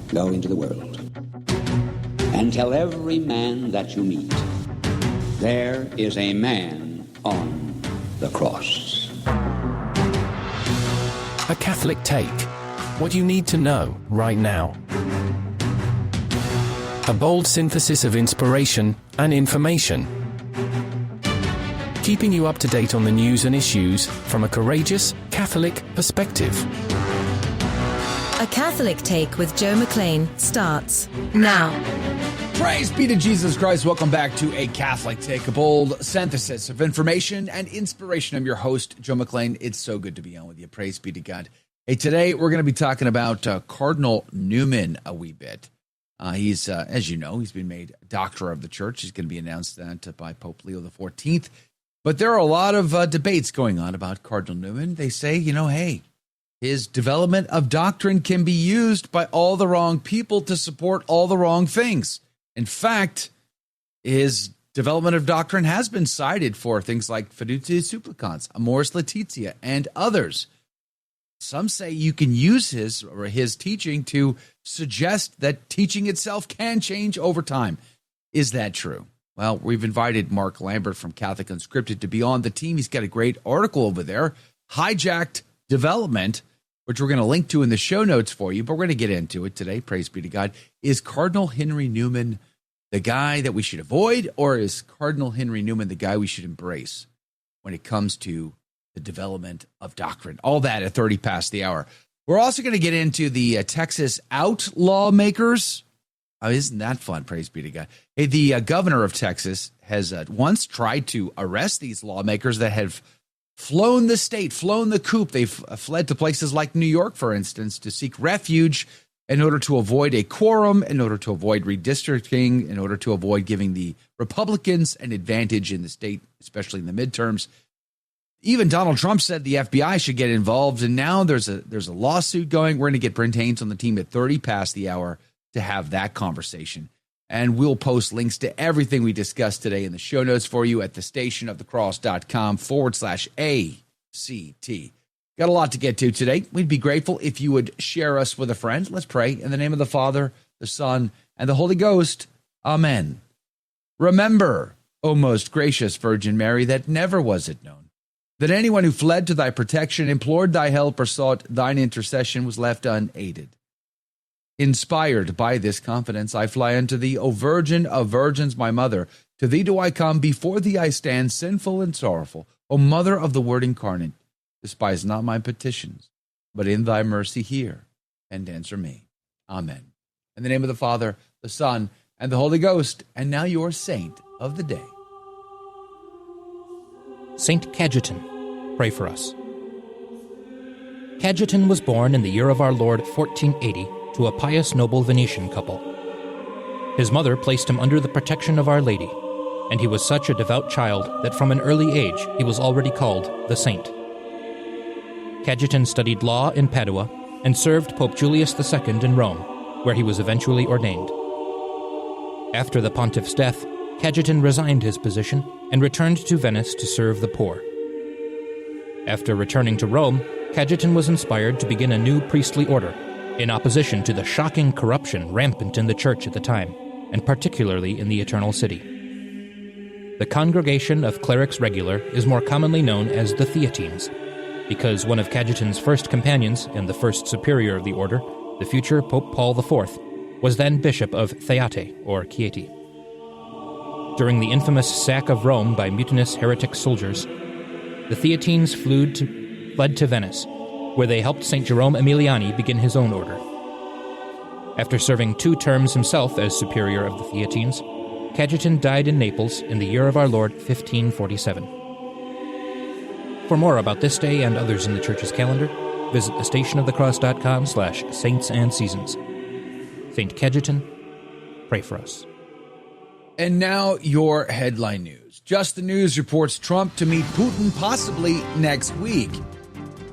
Go into the world and tell every man that you meet, there is a man on the cross. A Catholic Take. What you need to know right now. A bold synthesis of inspiration and information. Keeping you up to date on the news and issues from a courageous Catholic perspective. A Catholic Take with Joe McLean starts now. Praise be to Jesus Christ. Welcome back to A Catholic Take, a bold synthesis of information and inspiration. I'm your host, Joe McLean. It's so good to be on with you. Praise be to God. Hey, today we're going to be talking about Cardinal Newman a wee bit. He's, as you know, he's been made Doctor of the Church. He's going to be announced that by Pope Leo XIV. But there are a lot of debates going on about Cardinal Newman. They say, hey, his development of doctrine can be used by all the wrong people to support all the wrong things. In fact, his development of doctrine has been cited for things like Fiducia Supplicans, Amoris Laetitia, and others. Some say you can use his teaching to suggest that teaching itself can change over time. Is that true? Well, we've invited Mark Lambert from Catholic Unscripted to be on the team. He's got a great article over there, Hijacked Development, which we're going to link to in the show notes for you, but we're going to get into it today. Praise be to God. Is Cardinal Henry Newman the guy that we should avoid, or is Cardinal Henry Newman the guy we should embrace when it comes to the development of doctrine? All that at 30 past the hour. We're also going to get into the Texas outlaw makers. Oh, isn't that fun? Praise be to God. Hey, the governor of Texas has once tried to arrest these lawmakers that have flown the state, flown the coop. They've fled to places like New York, for instance, to seek refuge in order to avoid a quorum, in order to avoid redistricting, in order to avoid giving the Republicans an advantage in the state, especially in the midterms. Even Donald Trump said the FBI should get involved, and now there's a lawsuit going. We're going to get Brent Haynes on the team at 30 past the hour to have that conversation. And we'll post links to everything we discussed today in the show notes for you at thestationofthecross.com/ACT. Got a lot to get to today. We'd be grateful if you would share us with a friend. Let's pray. In the name of the Father, the Son, and the Holy Ghost. Amen. Remember, O most gracious Virgin Mary, that never was it known that anyone who fled to thy protection, implored thy help, or sought thine intercession was left unaided. Inspired by this confidence, I fly unto thee, O Virgin of Virgins, my mother. To thee do I come, before thee I stand, sinful and sorrowful. O Mother of the Word incarnate, despise not my petitions, but in thy mercy hear and answer me. Amen. In the name of the Father, the Son, and the Holy Ghost, and now your saint of the day. Saint Cajetan, pray for us. Cajetan was born in the year of our Lord 1480 to a pious noble Venetian couple. His mother placed him under the protection of Our Lady, and he was such a devout child that from an early age he was already called the Saint. Cajetan studied law in Padua and served Pope Julius II in Rome, where he was eventually ordained. After the pontiff's death, Cajetan resigned his position and returned to Venice to serve the poor. After returning to Rome, Cajetan was inspired to begin a new priestly order, in opposition to the shocking corruption rampant in the Church at the time, and particularly in the Eternal City. The Congregation of Clerics Regular is more commonly known as the Theatines, because one of Cajetan's first companions and the first superior of the order, the future Pope Paul IV, was then Bishop of Theate, or Chieti. During the infamous sack of Rome by mutinous heretic soldiers, the Theatines fled to Venice, where they helped St. Jerome Emiliani begin his own order. After serving 2 terms himself as superior of the Theatines, Cajetan died in Naples in the year of our Lord 1547. For more about this day and others in the Church's calendar, visit thestationofthecross.com/saintsandseasons. Saint Cajetan, pray for us. And now your headline news. Just the News reports Trump to meet Putin possibly next week.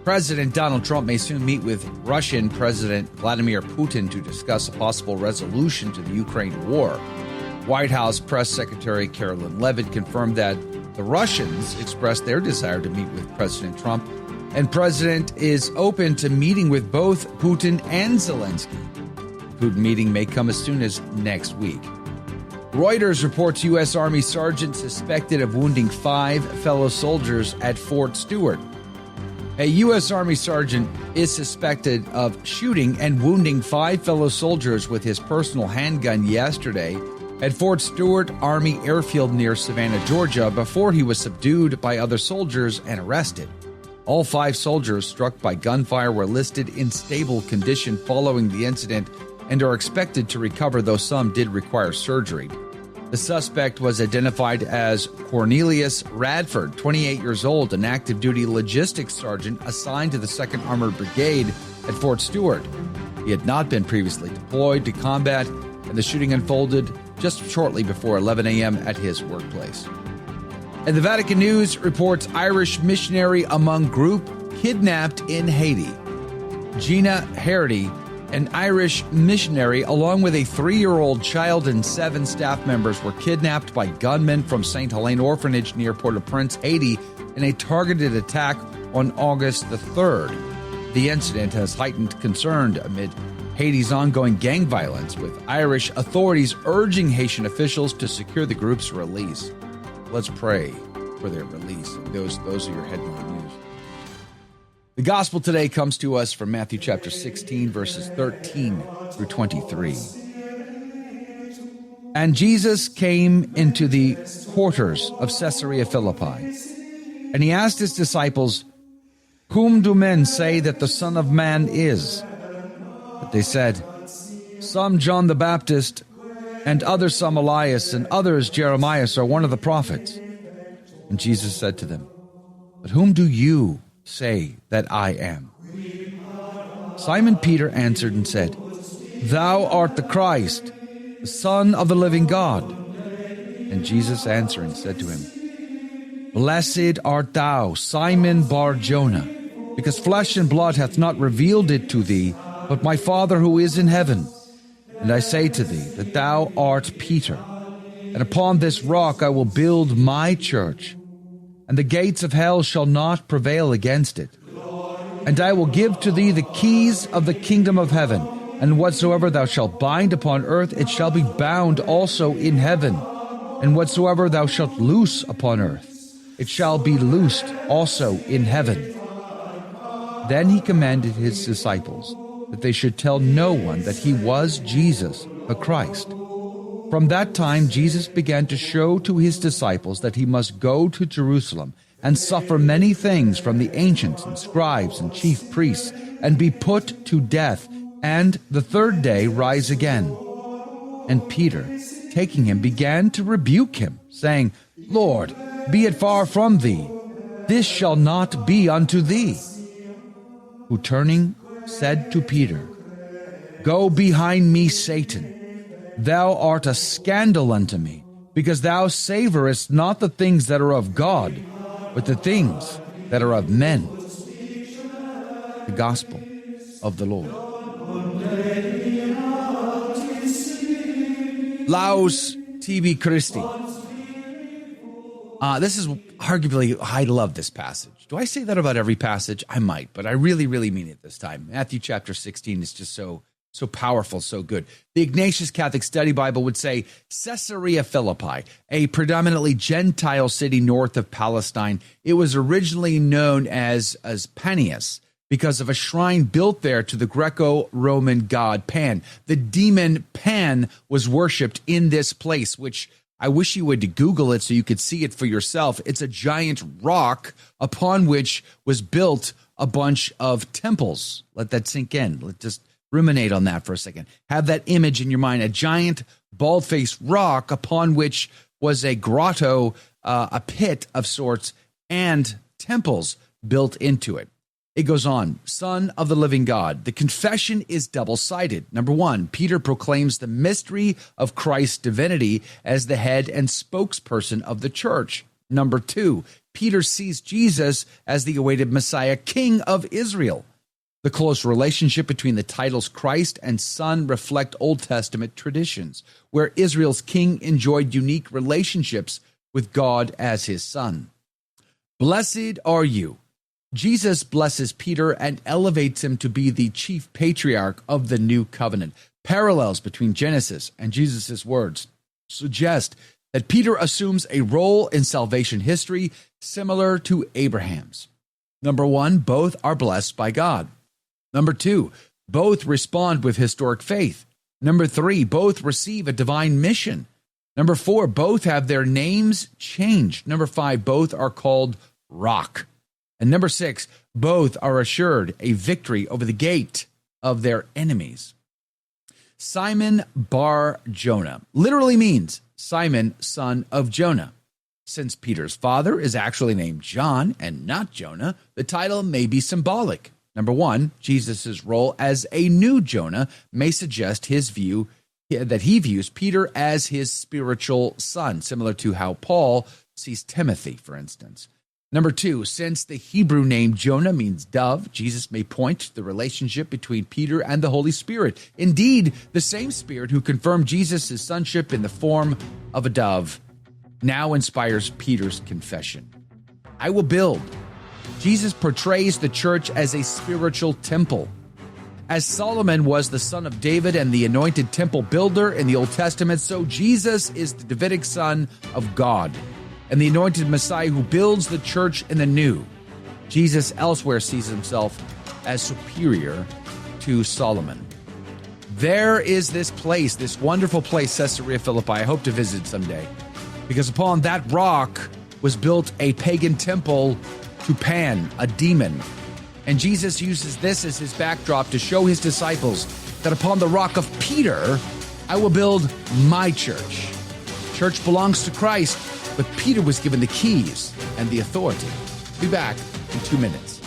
President Donald Trump may soon meet with Russian President Vladimir Putin to discuss a possible resolution to the Ukraine war. White House Press Secretary Carolyn Leavitt confirmed that the Russians expressed their desire to meet with President Trump, and President is open to meeting with both Putin and Zelensky. Putin meeting may come as soon as next week. Reuters reports U.S. Army sergeant suspected of wounding 5 fellow soldiers at Fort Stewart. A U.S. Army sergeant is suspected of shooting and wounding 5 fellow soldiers with his personal handgun yesterday at Fort Stewart Army Airfield near Savannah, Georgia, before he was subdued by other soldiers and arrested. All 5 soldiers struck by gunfire were listed in stable condition following the incident and are expected to recover, though some did require surgery. The suspect was identified as Cornelius Radford, 28 years old, an active-duty logistics sergeant assigned to the 2nd Armored Brigade at Fort Stewart. He had not been previously deployed to combat, and the shooting unfolded just shortly before 11 a.m. at his workplace. And the Vatican News reports Irish missionary among group kidnapped in Haiti. Gina Harity, an Irish missionary, along with a 3-year-old child and 7 staff members, were kidnapped by gunmen from St. Helene Orphanage near Port-au-Prince, Haiti, in a targeted attack on August the 3rd. The incident has heightened concern amid Haiti's ongoing gang violence, with Irish authorities urging Haitian officials to secure the group's release. Let's pray for their release. Those are your headline news. The gospel today comes to us from Matthew chapter 16, verses 13 through 23. And Jesus came into the quarters of Caesarea Philippi, and he asked his disciples, "Whom do men say that the Son of Man is?" But they said, "Some John the Baptist, and others some Elias, and others Jeremiah or one of the prophets." And Jesus said to them, "But whom do you say that I am?" Simon Peter answered and said, "Thou art the Christ, the Son of the living God." And Jesus answering said to him, "Blessed art thou, Simon Bar-Jonah, because flesh and blood hath not revealed it to thee, but my Father who is in heaven. And I say to thee that thou art Peter, and upon this rock I will build my church, and the gates of hell shall not prevail against it. And I will give to thee the keys of the kingdom of heaven, and whatsoever thou shalt bind upon earth, it shall be bound also in heaven, and whatsoever thou shalt loose upon earth, it shall be loosed also in heaven." Then he commanded his disciples that they should tell no one that he was Jesus the Christ. From that time, Jesus began to show to his disciples that he must go to Jerusalem and suffer many things from the ancients and scribes and chief priests, and be put to death, and the 3rd day rise again. And Peter, taking him, began to rebuke him, saying, "Lord, be it far from thee. This shall not be unto thee." Who turning said to Peter, "Go behind me, Satan. Thou art a scandal unto me, because thou savorest not the things that are of God, but the things that are of men." The Gospel of the Lord. Laus tibi Christi. This is arguably, I love this passage. Do I say that about every passage? I might, but I really, really mean it this time. Matthew chapter 16 is just so powerful, so good. The Ignatius Catholic Study Bible would say Caesarea Philippi, a predominantly Gentile city north of Palestine. It was originally known as Panias because of a shrine built there to the Greco-Roman god Pan. The demon Pan was worshipped in this place, which I wish you would Google it so you could see it for yourself. It's a giant rock upon which was built a bunch of temples. Let that sink in. Let's just ruminate on that for a second. Have that image in your mind, a giant bald-faced rock upon which was a grotto, a pit of sorts, and temples built into it. It goes on, Son of the living God. The confession is double-sided. Number one, Peter proclaims the mystery of Christ's divinity as the head and spokesperson of the church. Number two, Peter sees Jesus as the awaited Messiah, King of Israel. The close relationship between the titles Christ and Son reflect Old Testament traditions, where Israel's king enjoyed unique relationships with God as his son. Blessed are you. Jesus blesses Peter and elevates him to be the chief patriarch of the new covenant. Parallels between Genesis and Jesus' words suggest that Peter assumes a role in salvation history similar to Abraham's. Number one, both are blessed by God. Number two, both respond with historic faith. Number three, both receive a divine mission. Number four, both have their names changed. Number five, both are called Rock. And number six, both are assured a victory over the gate of their enemies. Simon Bar Jonah literally means Simon, son of Jonah. Since Peter's father is actually named John and not Jonah, the title may be symbolic. Number one, Jesus' role as a new Jonah may suggest his view that he views Peter as his spiritual son, similar to how Paul sees Timothy, for instance. Number two, since the Hebrew name Jonah means dove, Jesus may point to the relationship between Peter and the Holy Spirit. Indeed, the same Spirit who confirmed Jesus' sonship in the form of a dove now inspires Peter's confession. I will build. Jesus portrays the church as a spiritual temple. As Solomon was the son of David and the anointed temple builder in the Old Testament, so Jesus is the Davidic son of God and the anointed Messiah who builds the church in the new. Jesus elsewhere sees himself as superior to Solomon. There is this place, this wonderful place, Caesarea Philippi, I hope to visit someday, because upon that rock was built a pagan temple to Pan, a demon. And Jesus uses this as his backdrop to show his disciples that upon the rock of Peter, I will build my church. Church belongs to Christ, but Peter was given the keys and the authority. Be back in 2 minutes.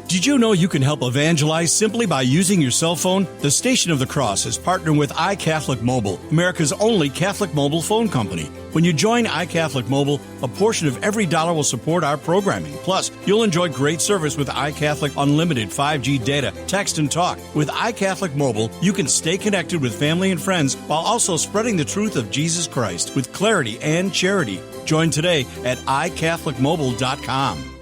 Did you know you can help evangelize simply by using your cell phone? The Station of the Cross is partnering with iCatholic Mobile, America's only Catholic mobile phone company. When you join iCatholic Mobile, a portion of every dollar will support our programming. Plus, you'll enjoy great service with iCatholic Unlimited 5G data, text and talk. With iCatholic Mobile, you can stay connected with family and friends while also spreading the truth of Jesus Christ with clarity and charity. Join today at iCatholicMobile.com.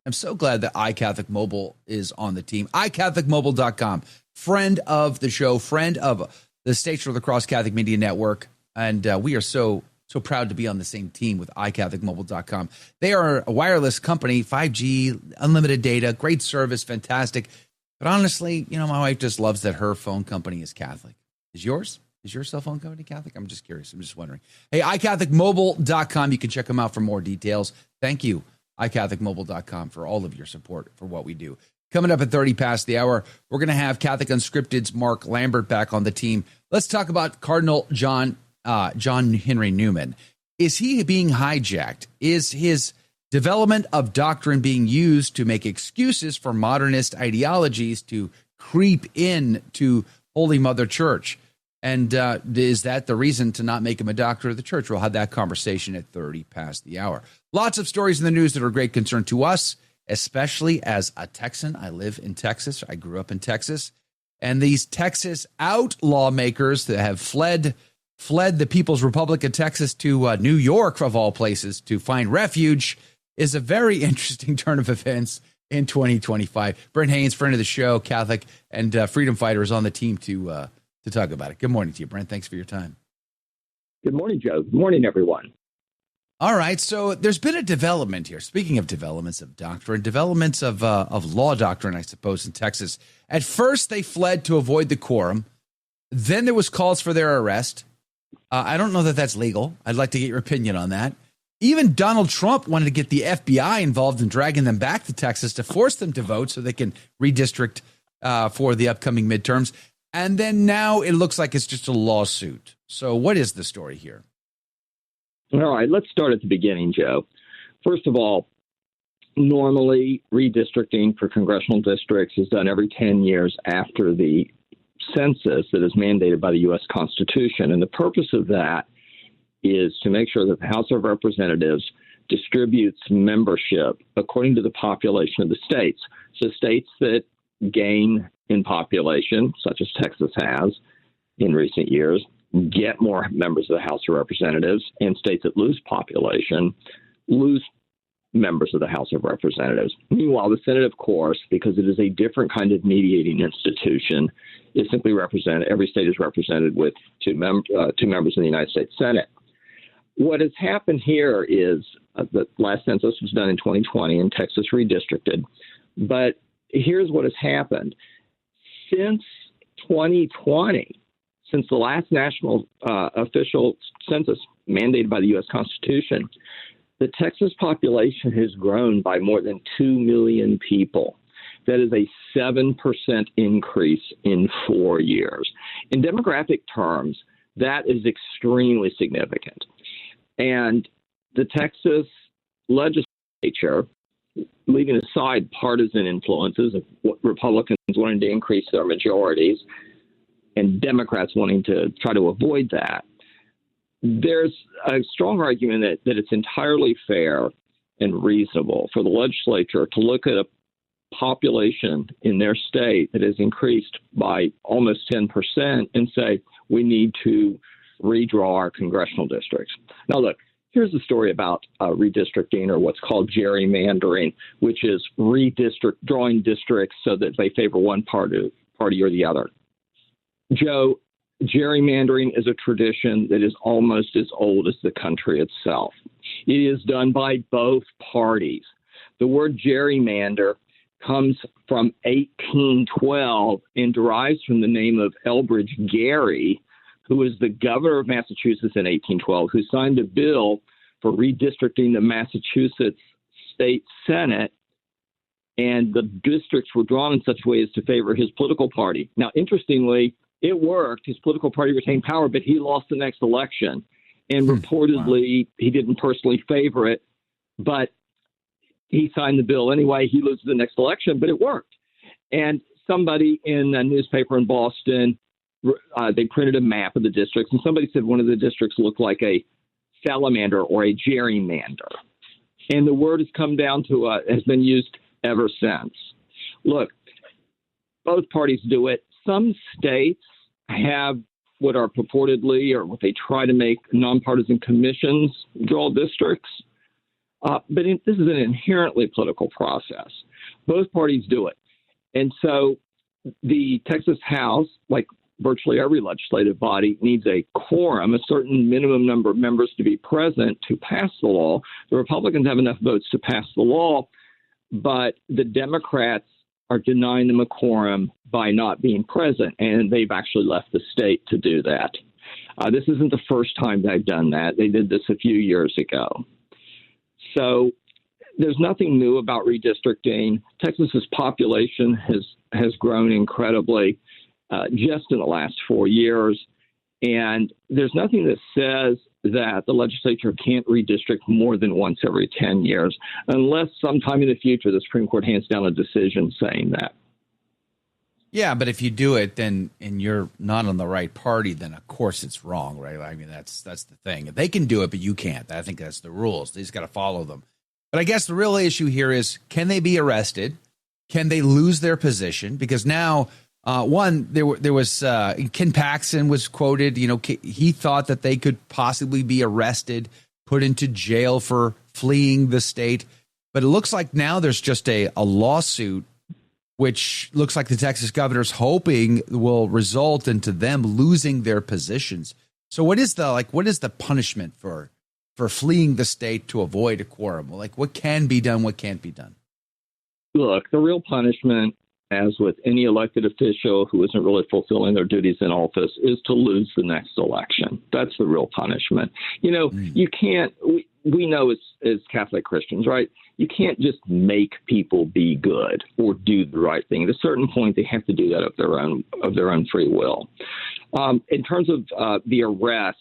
I'm so glad that iCatholic Mobile is on the team. iCatholicMobile.com, friend of the show, friend of the Station of the Cross Catholic Media Network. And we are so proud to be on the same team with iCatholicMobile.com. They are a wireless company, 5G, unlimited data, great service, fantastic. But honestly, my wife just loves that her phone company is Catholic. Is yours? Is your cell phone company Catholic? I'm just curious. I'm just wondering. Hey, iCatholicMobile.com. You can check them out for more details. Thank you, iCatholicMobile.com, for all of your support for what we do. Coming up at 30 past the hour, we're going to have Catholic Unscripted's Mark Lambert back on the team. Let's talk about Cardinal John Henry Newman. Is he being hijacked? Is his development of doctrine being used to make excuses for modernist ideologies to creep in to Holy Mother Church? And is that the reason to not make him a doctor of the church? We'll have that conversation at 30 past the hour. Lots of stories in the news that are of great concern to us, especially as a Texan. I live in Texas. I grew up in Texas. And these Texas outlaw makers that have fled the People's Republic of Texas to New York, of all places, to find refuge is a very interesting turn of events in 2025. Brent Haynes, friend of the show, Catholic and freedom fighter, is on the team to talk about it. Good morning to you, Brent. Thanks for your time. Good morning, Joe. Good morning, everyone. All right. So there's been a development here. Speaking of developments of doctrine, developments of law doctrine, I suppose, in Texas. At first, they fled to avoid the quorum. Then there was calls for their arrest. I don't know that that's legal. I'd like to get your opinion on that. Even Donald Trump wanted to get the FBI involved in dragging them back to Texas to force them to vote so they can redistrict for the upcoming midterms. And then now it looks like it's just a lawsuit. So what is the story here? All right, let's start at the beginning, Joe. First of all, normally redistricting for congressional districts is done every 10 years after the census that is mandated by the U.S. Constitution. And the purpose of that is to make sure that the House of Representatives distributes membership according to the population of the states. So states that gain in population, such as Texas has in recent years, get more members of the House of Representatives, and states that lose population lose members of the House of Representatives. Meanwhile, the Senate, of course, because it is a different kind of mediating institution, is simply represented. Every state is represented with two members in the United States Senate. What has happened here is the last census was done in 2020 and Texas redistricted. But here's what has happened. Since 2020, since the last national official census mandated by the U.S. Constitution, the Texas population has grown by more than 2 million people. That is a 7% increase in 4 years. In demographic terms, that is extremely significant. And the Texas legislature, leaving aside partisan influences of what Republicans wanting to increase their majorities and Democrats wanting to try to avoid that, there's a strong argument that it's entirely fair and reasonable for the legislature to look at a population in their state that has increased by almost 10% and say, we need to redraw our congressional districts. Now, look, here's the story about redistricting, or what's called gerrymandering, which is drawing districts so that they favor one party or the other. Joe, gerrymandering is a tradition that is almost as old as the country itself. It is done by both parties. The word gerrymander comes from 1812 and derives from the name of Elbridge Gerry, who was the governor of Massachusetts in 1812, who signed a bill for redistricting the Massachusetts State Senate, and the districts were drawn in such a way as to favor his political party. Now, interestingly, it worked. His political party retained power, but he lost the next election. And reportedly, he didn't personally favor it, but he signed the bill anyway. He loses the next election, but it worked. And somebody in a newspaper in Boston, they printed a map of the districts, and somebody said one of the districts looked like a salamander or a gerrymander. And the word has come down to, has been used ever since. Look, both parties do it. Some states have what are purportedly, or what they try to make, nonpartisan commissions draw districts. But this is an inherently political process. Both parties do it. And so the Texas House, like virtually every legislative body, needs a quorum, a certain minimum number of members to be present to pass the law. The Republicans have enough votes to pass the law, but the Democrats are denying them a quorum by not being present, and they've actually left the state to do that. This isn't the first time they've done that. They did this a few years ago. So there's nothing new about redistricting. Texas's population has grown incredibly just in the last 4 years, and there's nothing that says that the legislature can't redistrict more than once every 10 years, unless sometime in the future the Supreme Court hands down a decision saying that. Yeah, but if you do it, then and you're not on the right party, then of course it's wrong, right? I mean, that's the thing. They can do it, but you can't. I think that's the rules. They just got to follow them. But I guess the real issue here is, can they be arrested? Can they lose their position? Because now, there was Ken Paxton was quoted. He thought that they could possibly be arrested, put into jail for fleeing the state. But it looks like now there's just a lawsuit, which looks like the Texas governor's hoping will result into them losing their positions. So what is the punishment for fleeing the state to avoid a quorum? Like, what can be done? What can't be done? Look, the real punishment, as with any elected official who isn't really fulfilling their duties in office, is to lose the next election. That's the real punishment. You can't, we know as Catholic Christians, right? You can't just make people be good or do the right thing. At a certain point, they have to do that of their own free will. In terms of the arrest,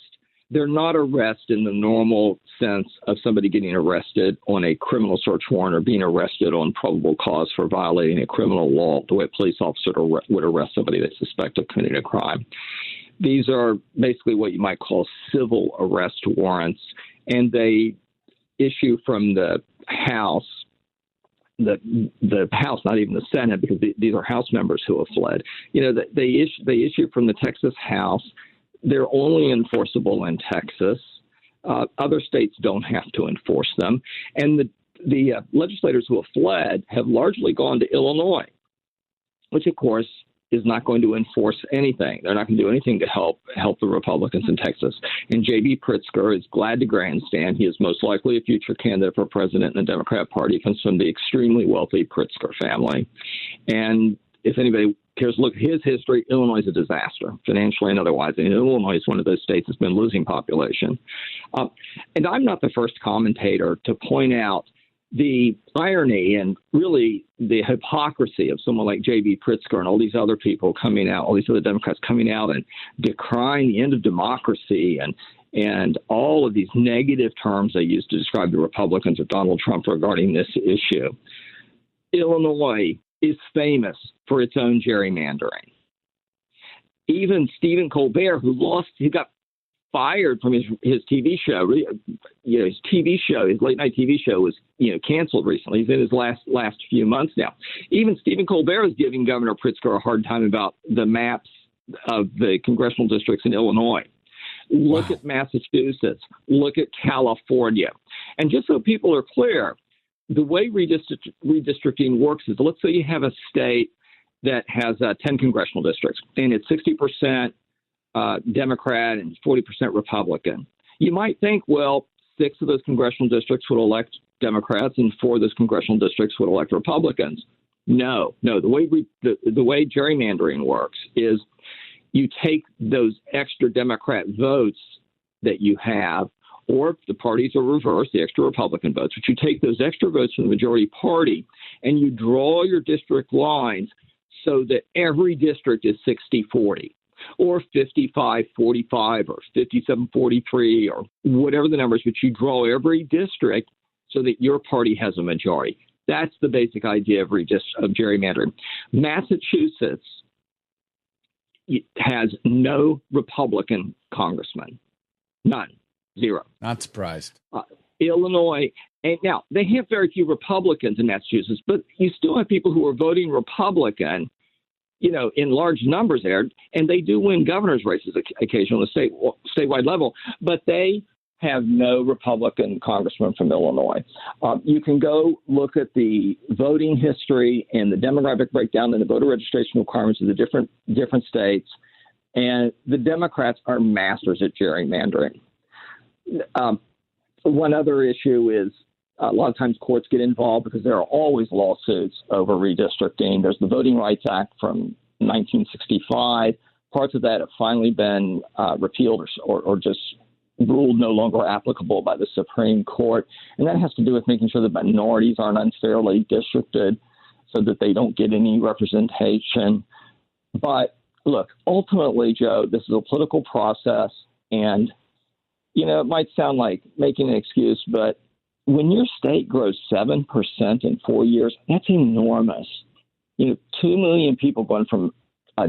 they're not arrests in the normal sense of somebody getting arrested on a criminal search warrant or being arrested on probable cause for violating a criminal law, the way a police officer would arrest somebody they suspect of committing a crime. These are basically what you might call civil arrest warrants, and they issue from the House, the House, not even the Senate, because these are House members who have fled. They issue from the Texas House. They're only enforceable in Texas. Other states don't have to enforce them. And the the legislators who have fled have largely gone to Illinois, which, of course, is not going to enforce anything. They're not going to do anything to help the Republicans in Texas. And J.B. Pritzker is glad to grandstand. He is most likely a future candidate for president in the Democrat Party. He comes from the extremely wealthy Pritzker family. And if anybody cares to look at his history, Illinois is a disaster, financially and otherwise. And Illinois is one of those states that's been losing population. And I'm not the first commentator to point out the irony and really the hypocrisy of someone like J.B. Pritzker and all these other people coming out, all these other Democrats coming out and decrying the end of democracy and all of these negative terms they use to describe the Republicans or Donald Trump regarding this issue. Illinois is famous for its own gerrymandering. Even Stephen Colbert, who got fired from his TV show. His TV show, his late night TV show was, canceled recently. He's in his last few months now. Even Stephen Colbert is giving Governor Pritzker a hard time about the maps of the congressional districts in Illinois. Look at Massachusetts. Look at California. And just so people are clear, the way redistricting works is, let's say you have a state that has 10 congressional districts, and it's 60% Democrat and 40% Republican. You might think, well, 6 of those congressional districts would elect Democrats and 4 of those congressional districts would elect Republicans. No. The way gerrymandering works is you take those extra Democrat votes that you have, or if the parties are reversed, the extra Republican votes, but you take those extra votes from the majority party and you draw your district lines so that every district is 60-40. Or 55-45 or 57-43 or whatever the numbers, but you draw every district so that your party has a majority. That's the basic idea of gerrymandering. Massachusetts has no Republican congressman. None. Zero. Not surprised. Illinois, and now they have very few Republicans in Massachusetts, but you still have people who are voting Republican, in large numbers there, and they do win governor's races occasionally on the statewide level, but they have no Republican congressman from Illinois. You can go look at the voting history and the demographic breakdown and the voter registration requirements of the different states, and the Democrats are masters at gerrymandering. One other issue is a lot of times courts get involved because there are always lawsuits over redistricting. There's the Voting Rights Act from 1965. Parts of that have finally been repealed or just ruled no longer applicable by the Supreme Court. And that has to do with making sure that minorities aren't unfairly districted so that they don't get any representation. But look, ultimately, Joe, this is a political process. And, it might sound like making an excuse, but when your state grows 7% in 4 years, that's enormous. 2 million people going from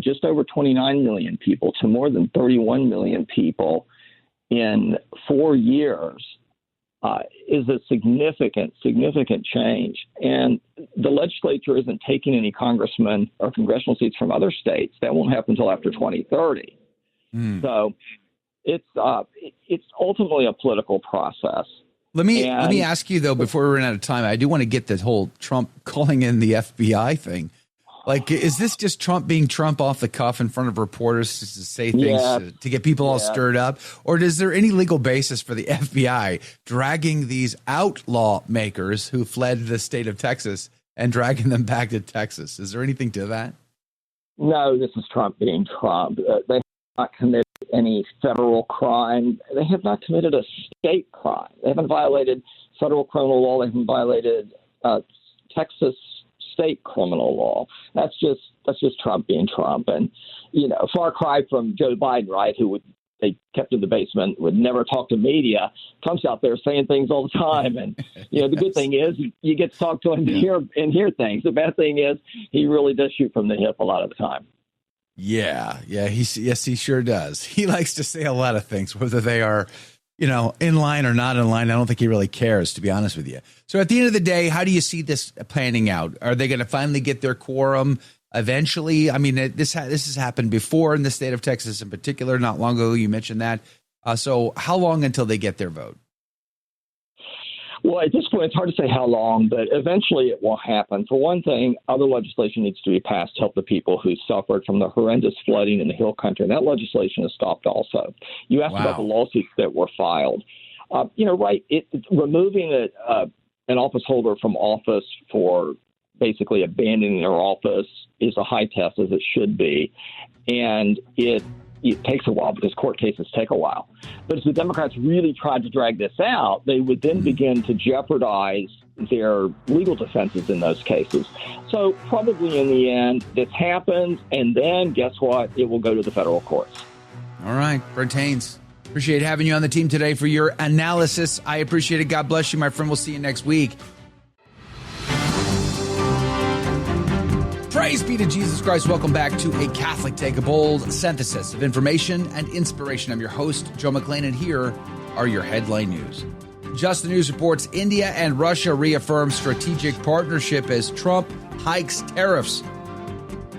just over 29 million people to more than 31 million people in 4 years is a significant change. And the legislature isn't taking any congressmen or congressional seats from other states. That won't happen until after 2030. So it's ultimately a political process. Let me ask you, though, before we run out of time, I do want to get this whole Trump calling in the FBI thing. Like, is this just Trump being Trump off the cuff in front of reporters just to say things to get people all stirred up? Or is there any legal basis for the FBI dragging these outlaw makers who fled the state of Texas and dragging them back to Texas? Is there anything to that? No, this is Trump being Trump. They have not committed any federal crime. They have not committed a state crime. They haven't violated federal criminal law. They haven't violated Texas state criminal law. That's just Trump being Trump. And, far cry from Joe Biden, right, who they kept in the basement, would never talk to media, Trump's out there saying things all the time. And, the good thing is you get to talk to him and hear things. The bad thing is he really does shoot from the hip a lot of the time. Yeah. He sure does. He likes to say a lot of things, whether they are, in line or not in line. I don't think he really cares, to be honest with you. So at the end of the day, how do you see this panning out? Are they going to finally get their quorum eventually? I mean, this has happened before in the state of Texas in particular, not long ago. You mentioned that. So how long until they get their vote? Well, at this point, it's hard to say how long, but eventually it will happen. For one thing, other legislation needs to be passed to help the people who suffered from the horrendous flooding in the Hill Country, and that legislation is stopped also. You asked about the lawsuits that were filed. Removing an office holder from office for basically abandoning their office is a high test, as it should be, and it takes a while because court cases take a while. But if the Democrats really tried to drag this out, they would then begin to jeopardize their legal defenses in those cases. So probably in the end, this happens, and then guess what? It will go to the federal courts. All right, Brent Haynes, appreciate having you on the team today for your analysis. I appreciate it. God bless you, my friend. We'll see you next week. Praise be to Jesus Christ. Welcome back to A Catholic Take, a bold synthesis of information and inspiration. I'm your host, Joe McClain, and here are your headline news. Just the News reports India and Russia reaffirm strategic partnership as Trump hikes tariffs.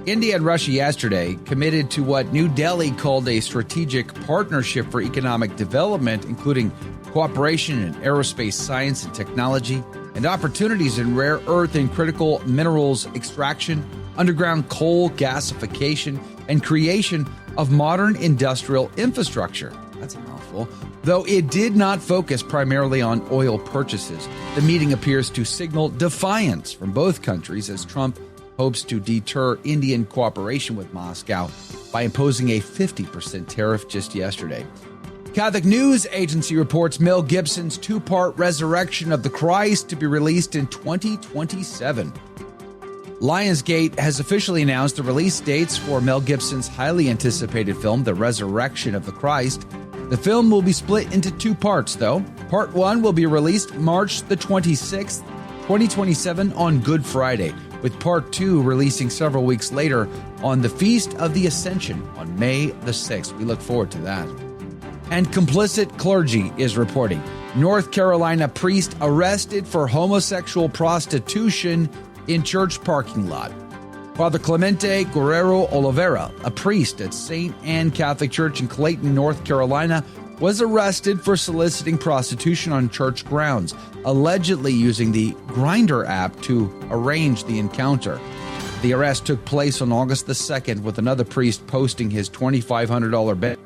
India and Russia yesterday committed to what New Delhi called a strategic partnership for economic development, including cooperation in aerospace science and technology, and opportunities in rare earth and critical minerals extraction, underground coal gasification, and creation of modern industrial infrastructure. That's a mouthful. Though it did not focus primarily on oil purchases, the meeting appears to signal defiance from both countries as Trump hopes to deter Indian cooperation with Moscow by imposing a 50% tariff just yesterday. Catholic News Agency reports Mel Gibson's two-part Resurrection of the Christ to be released in 2027. Lionsgate has officially announced the release dates for Mel Gibson's highly anticipated film, The Resurrection of the Christ. The film will be split into two parts, though. Part 1 will be released March the 26th, 2027 on Good Friday, with Part 2 releasing several weeks later on the Feast of the Ascension on May the 6th. We look forward to that. And complicit clergy is reporting North Carolina priest arrested for homosexual prostitution in church parking lot. Father Clemente Guerrero Oliveira, a priest at St. Anne Catholic Church in Clayton, North Carolina, was arrested for soliciting prostitution on church grounds, allegedly using the Grindr app to arrange the encounter. The arrest took place on August the 2nd, with another priest posting his $2,500 bail,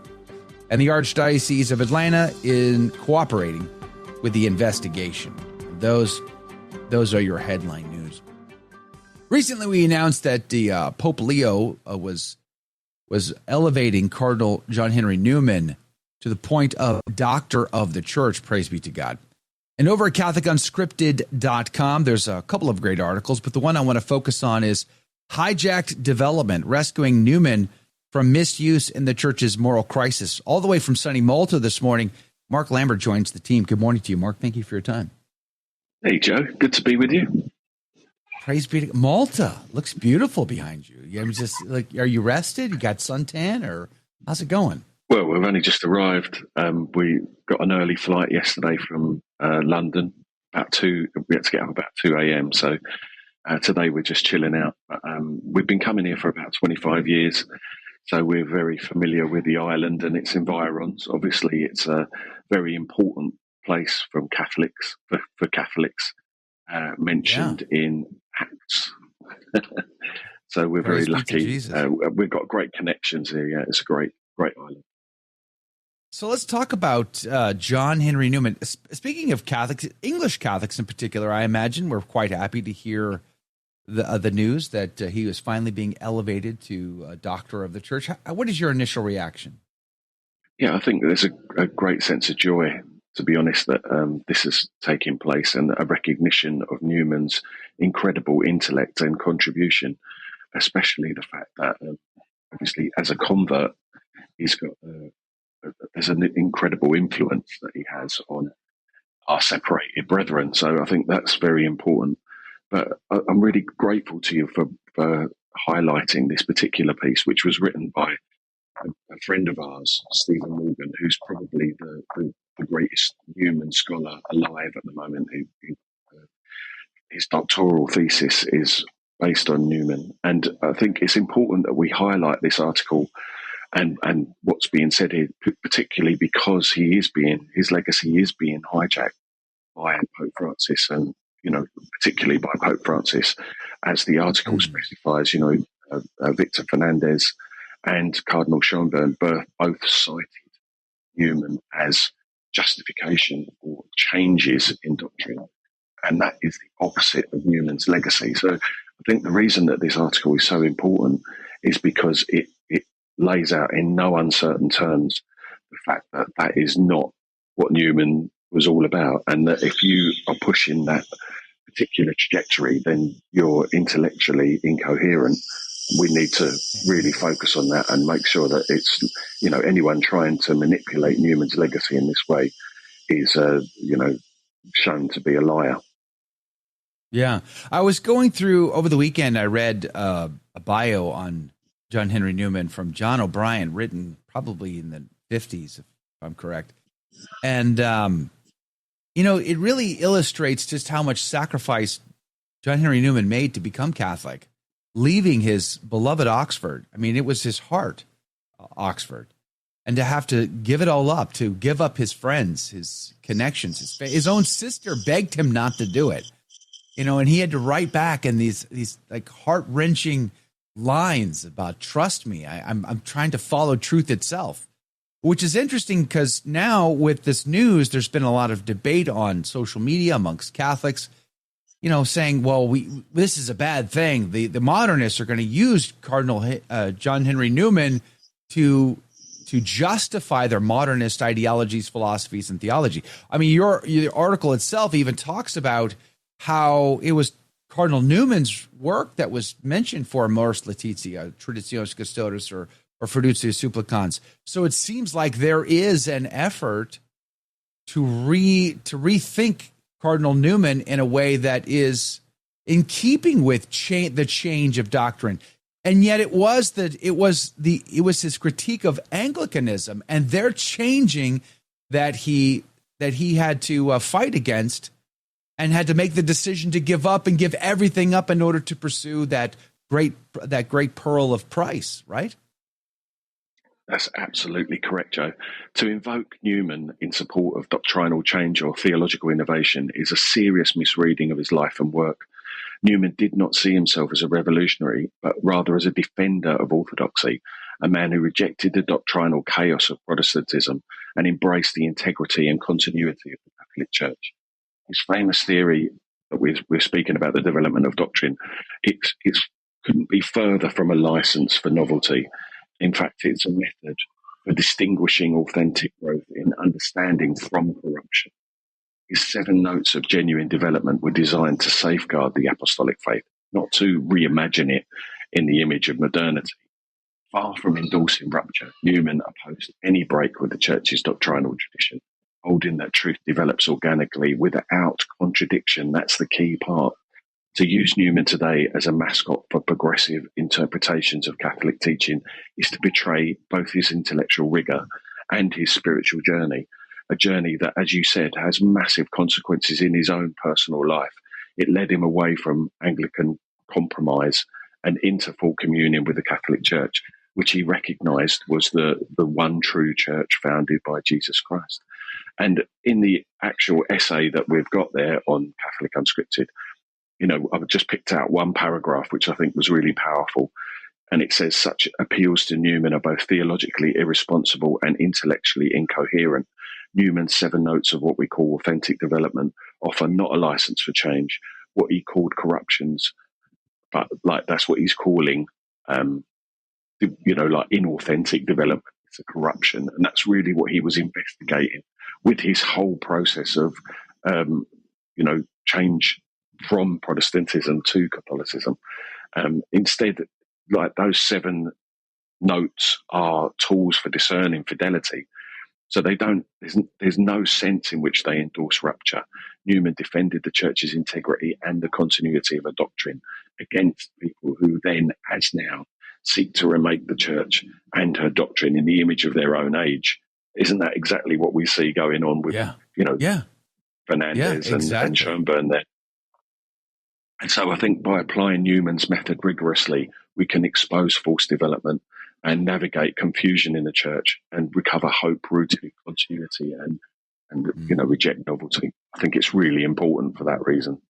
and the Archdiocese of Atlanta in cooperating with the investigation. Those are your headline news. Recently, we announced that the Pope Leo was elevating Cardinal John Henry Newman to the point of doctor of the church. Praise be to God. And over at CatholicUnscripted.com, there's a couple of great articles, but the one I want to focus on is Hijacked Development, Rescuing Newman from Misuse in the Church's Moral Crisis. All the way from sunny Malta this morning, Mark Lambert joins the team. Good morning to you, Mark. Thank you for your time. Hey, Joe. Good to be with you. Praise be to Malta. Looks beautiful behind you. I'm just like, are you rested? You got suntan, or how's it going? Well, we've only just arrived. We got an early flight yesterday from London. We had to get up about 2 a.m. So today we're just chilling out. We've been coming here for about 25 years. So we're very familiar with the island and its environs. Obviously, it's a very important place from Catholics, for Catholics, mentioned in Acts. So we're very lucky. We've got great connections here. Yeah, it's a great island. So let's talk about John Henry Newman. Speaking of Catholics, English Catholics in particular, I imagine we're quite happy to hear the news that he was finally being elevated to a doctor of the church. What is your initial reaction? Yeah, I think there's a great sense of joy, to be honest, that this is taking place, and a recognition of Newman's incredible intellect and contribution, especially the fact that obviously as a convert, he's got there's an incredible influence that he has on our separated brethren. So I think that's very important. But I'm really grateful to you for highlighting this particular piece, which was written by a friend of ours, Stephen Morgan, who's probably the greatest Newman scholar alive at the moment. His doctoral thesis is based on Newman. And I think it's important that we highlight this article and what's being said here, particularly because his legacy is being hijacked. by Pope Francis, and particularly by Pope Francis, as the article specifies. Victor Fernandez and Cardinal St both cited Newman as justification for changes in doctrine, and that is the opposite of Newman's legacy. So I think the reason that this article is so important is because it lays out in no uncertain terms the fact that that is not what Newman was all about, and that if you are pushing that particular trajectory, then you're intellectually incoherent. We need to really focus on that and make sure that it's, anyone trying to manipulate Newman's legacy in this way is, shown to be a liar. Yeah. I was going through over the weekend, I read a bio on John Henry Newman from John O'Brien, written probably in the 50s, if I'm correct. And, it really illustrates just how much sacrifice John Henry Newman made to become Catholic, leaving his beloved Oxford. I mean, it was his heart, Oxford. And to have to give it all up, to give up his friends, his connections, his own sister begged him not to do it. And he had to write back in these like heart-wrenching lines about, trust me, I'm trying to follow truth itself, which is interesting because now with this news, there's been a lot of debate on social media amongst Catholics, saying, well, this is a bad thing. The modernists are going to use Cardinal John Henry Newman to justify their modernist ideologies, philosophies, and theology. I mean, your article itself even talks about how it was Cardinal Newman's work that was mentioned for Amoris Laetitia, Traditionis Custodes, or Fiducia Supplicans. So it seems like there is an effort to rethink Cardinal Newman in a way that is in keeping with the change of doctrine. And yet it was his critique of Anglicanism and their changing that he had to fight against, and had to make the decision to give up and give everything up in order to pursue that great pearl of price, right? That's absolutely correct, Joe. To invoke Newman in support of doctrinal change or theological innovation is a serious misreading of his life and work. Newman did not see himself as a revolutionary, but rather as a defender of orthodoxy, a man who rejected the doctrinal chaos of Protestantism and embraced the integrity and continuity of the Catholic Church. His famous theory that we're speaking about, the development of doctrine, it couldn't be further from a license for novelty. In fact, it's a method for distinguishing authentic growth in understanding from corruption. His 7 notes of genuine development were designed to safeguard the apostolic faith, not to reimagine it in the image of modernity. Far from endorsing rupture, Newman opposed any break with the Church's doctrinal tradition, holding that truth develops organically without contradiction. That's the key part. To use Newman today as a mascot for progressive interpretations of Catholic teaching is to betray both his intellectual rigor and his spiritual journey, a journey that, as you said, has massive consequences in his own personal life. It led him away from Anglican compromise and into full communion with the Catholic Church, which he recognized was the one true church founded by Jesus Christ. And in the actual essay that we've got there on Catholic Unscripted, I've just picked out one paragraph which I think was really powerful. And it says, such appeals to Newman are both theologically irresponsible and intellectually incoherent. Newman's 7 notes of what we call authentic development offer not a license for change, what he called corruptions, but that's what he's calling, inauthentic development. It's a corruption. And that's really what he was investigating with his whole process of, change from Protestantism to Catholicism. Instead, those 7 notes are tools for discerning fidelity. So there's no sense in which they endorse rupture. Newman defended the Church's integrity and the continuity of a doctrine against people who then, as now, seek to remake the Church and her doctrine in the image of their own age. Isn't that exactly what we see going on with, Fernandez and Schoenborn there? And so I think by applying Newman's method rigorously, we can expose false development and navigate confusion in the Church and recover hope rooted in continuity and reject novelty. I think it's really important for that reason.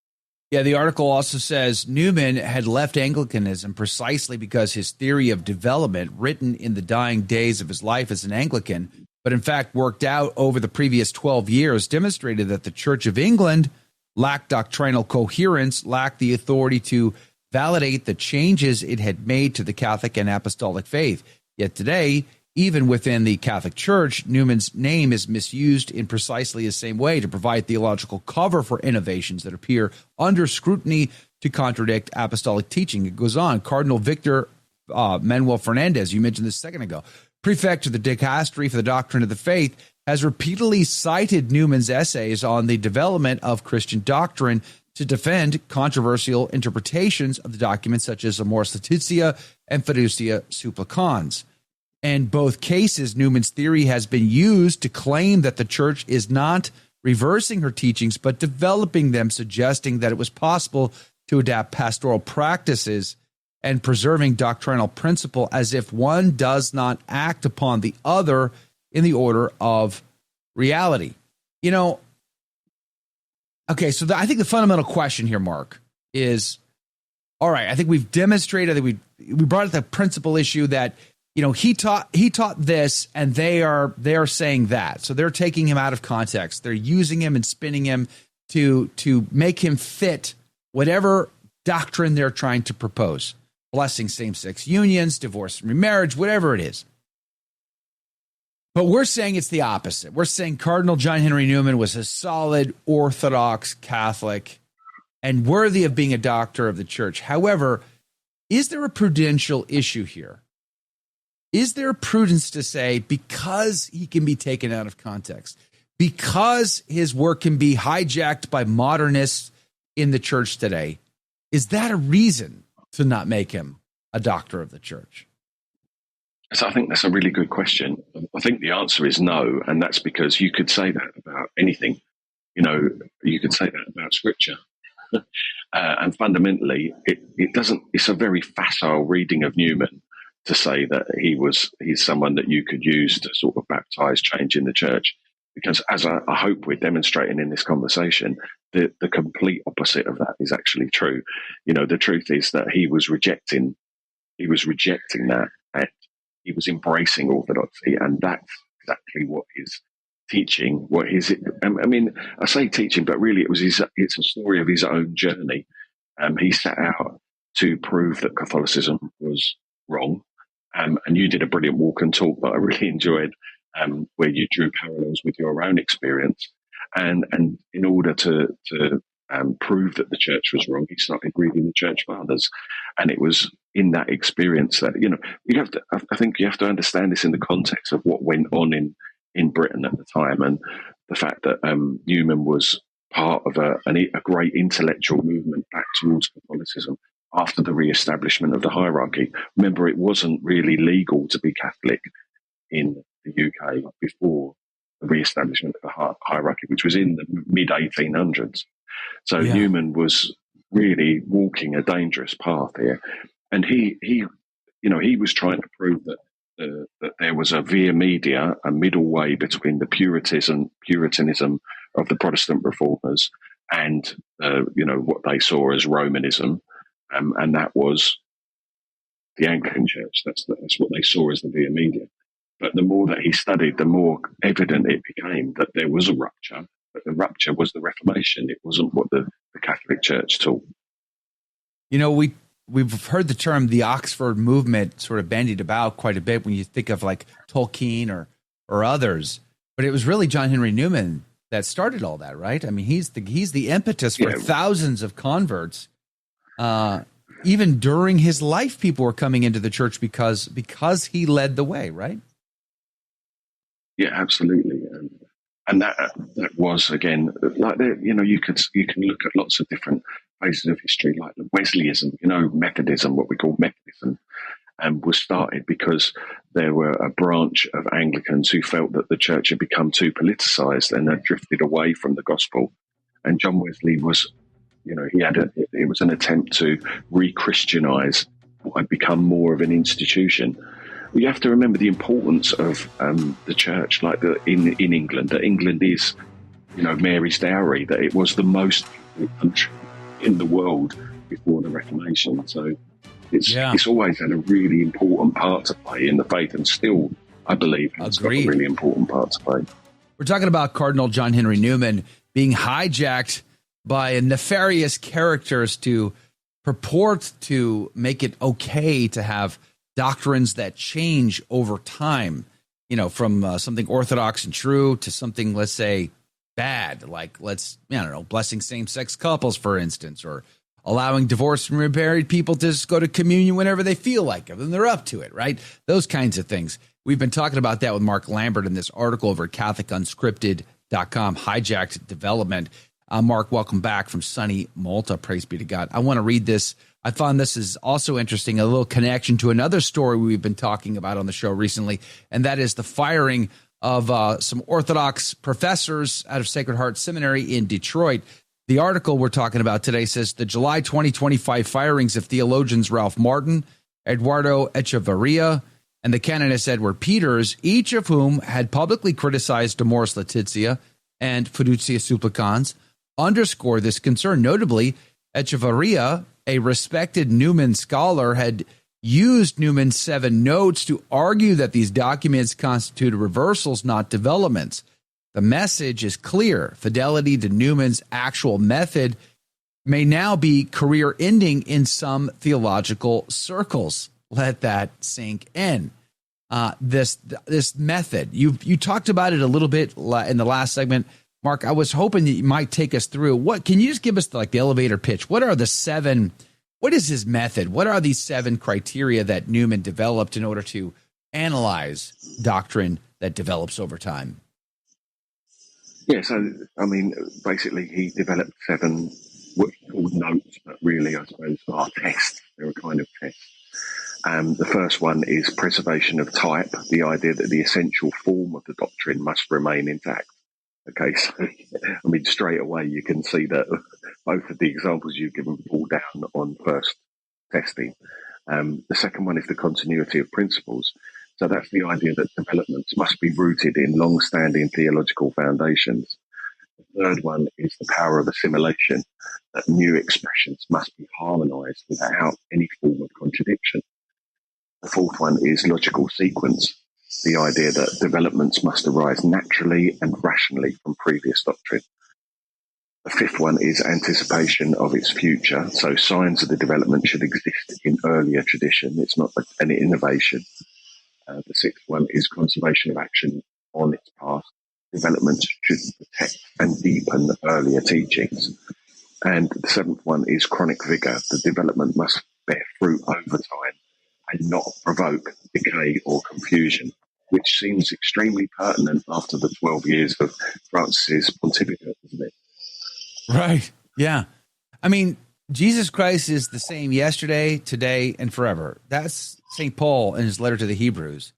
Yeah, the article also says Newman had left Anglicanism precisely because his theory of development, written in the dying days of his life as an Anglican, but in fact worked out over the previous 12 years, demonstrated that the Church of England lacked doctrinal coherence, lacked the authority to validate the changes it had made to the Catholic and Apostolic faith. Yet today, even within the Catholic Church, Newman's name is misused in precisely the same way to provide theological cover for innovations that appear under scrutiny to contradict apostolic teaching. It goes on. Cardinal Victor Manuel Fernandez, you mentioned this a second ago, prefect of the Dicastery for the Doctrine of the Faith, has repeatedly cited Newman's essays on the development of Christian doctrine to defend controversial interpretations of the documents such as Amoris Laetitia and Fiducia Supplicans. In both cases, Newman's theory has been used to claim that the church is not reversing her teachings, but developing them, suggesting that it was possible to adapt pastoral practices and preserving doctrinal principle as if one does not act upon the other in the order of reality. You know, okay, so I think the fundamental question here, Mark, is, all right, I think we've demonstrated that we brought up the principal issue that, you know, he taught this, and they are saying that. So they're taking him out of context. They're using him and spinning him to make him fit whatever doctrine they're trying to propose. Blessing same-sex unions, divorce and remarriage, whatever it is. But we're saying it's the opposite. We're saying Cardinal John Henry Newman was a solid Orthodox Catholic and worthy of being a doctor of the church. However, is there a prudential issue here? Is there prudence to say, because he can be taken out of context, because his work can be hijacked by modernists in the church today, is that a reason to not make him a doctor of the church? So I think that's a really good question. I think the answer is no, and that's because you could say that about anything. You know, you could say that about Scripture. And fundamentally, it doesn't. It's a very facile reading of Newman to say that he's someone that you could use to sort of baptize change in the church. Because as I hope we're demonstrating in this conversation, the complete opposite of that is actually true. You know, the truth is that he was rejecting that, and he was embracing orthodoxy, and that's exactly what his teaching, I mean, I say teaching, but really it's a story of his own journey. He set out to prove that Catholicism was wrong. And you did a brilliant walk and talk that I really enjoyed, where you drew parallels with your own experience. And in order to prove that the church was wrong, he started reading the church fathers. And it was in that experience that, you know, I think you have to understand this in the context of what went on in Britain at the time, and the fact that Newman was part of a great intellectual movement back towards Catholicism after the re-establishment of the hierarchy. Remember, it wasn't really legal to be Catholic in the UK before the re-establishment of the hierarchy, which was in the mid-1800s. So yeah. Newman was really walking a dangerous path here. And he was trying to prove that there was a via media, a middle way between the Puritanism of the Protestant reformers and what they saw as Romanism, and that was the Anglican Church. That's what they saw as the via media. But the more that he studied, the more evident it became that there was a rupture. But the rupture was the Reformation. It wasn't what the Catholic Church taught. You know, we've heard the term the Oxford movement sort of bandied about quite a bit when you think of like Tolkien or others, but it was really John Henry Newman that started all that, right? I mean, he's the impetus for thousands of converts. Even during his life, people were coming into the church because he led the way, right? Yeah, absolutely. And that was, again, like, you can look at lots of different phases of history, like the Wesleyism, Methodism, what we call Methodism, was started because there were a branch of Anglicans who felt that the church had become too politicized and had drifted away from the gospel. And John Wesley was, it was an attempt to re-Christianize what had become more of an institution. You have to remember the importance of the church, like in England. That England is Mary's dowry, that it was the most country in the world before the Reformation. So it's always had a really important part to play in the faith, and still, I believe, it's got a really important part to play. We're talking about Cardinal John Henry Newman being hijacked by nefarious characters to purport to make it okay to have doctrines that change over time, from something orthodox and true to something, let's say, bad, like blessing same-sex couples, for instance, or allowing divorced and remarried people to just go to communion whenever they feel like it, and they're up to it, right? Those kinds of things. We've been talking about that with Mark Lambert in this article over at CatholicUnscripted.com, Hijacked Development. Mark, welcome back from sunny Malta. Praise be to God. I want to read this. I found this is also interesting, a little connection to another story we've been talking about on the show recently, and that is the firing of some Orthodox professors out of Sacred Heart Seminary in Detroit. The article we're talking about today says the July 2025 firings of theologians Ralph Martin, Eduardo Echevarria, and the canonist Edward Peters, each of whom had publicly criticized Amoris Laetitia and Fiducia Supplicans, underscore this concern. Notably, Echevarria, a respected Newman scholar, had used Newman's 7 notes to argue that these documents constituted reversals, not developments. The message is clear. Fidelity to Newman's actual method may now be career-ending in some theological circles. Let that sink in. This method, you talked about it a little bit in the last segment, Mark. I was hoping that you might take us through. What can you just give us the elevator pitch? What are the 7? What is his method? What are these 7 criteria that Newman developed in order to analyze doctrine that develops over time? Yeah, so, basically he developed 7 what he called notes, but really, I suppose, are tests. They're a kind of test. The first one is preservation of type, the idea that the essential form of the doctrine must remain intact. Okay, so, straight away you can see that both of the examples you've given fall down on first testing. The second one is the continuity of principles. So that's the idea that developments must be rooted in long-standing theological foundations. The third one is the power of assimilation, that new expressions must be harmonized without any form of contradiction. The fourth one is logical sequence, the idea that developments must arise naturally and rationally from previous doctrine. The fifth one is anticipation of its future, so signs of the development should exist in earlier tradition. It's not an innovation. The sixth one is conservation of action on its past. Developments should protect and deepen earlier teachings. And the seventh one is chronic vigour. The development must bear fruit over time and not provoke decay or confusion, which seems extremely pertinent after the 12 years of Francis's pontificate, isn't it? Right. Yeah. Jesus Christ is the same yesterday, today, and forever. That's St. Paul in his letter to the Hebrews.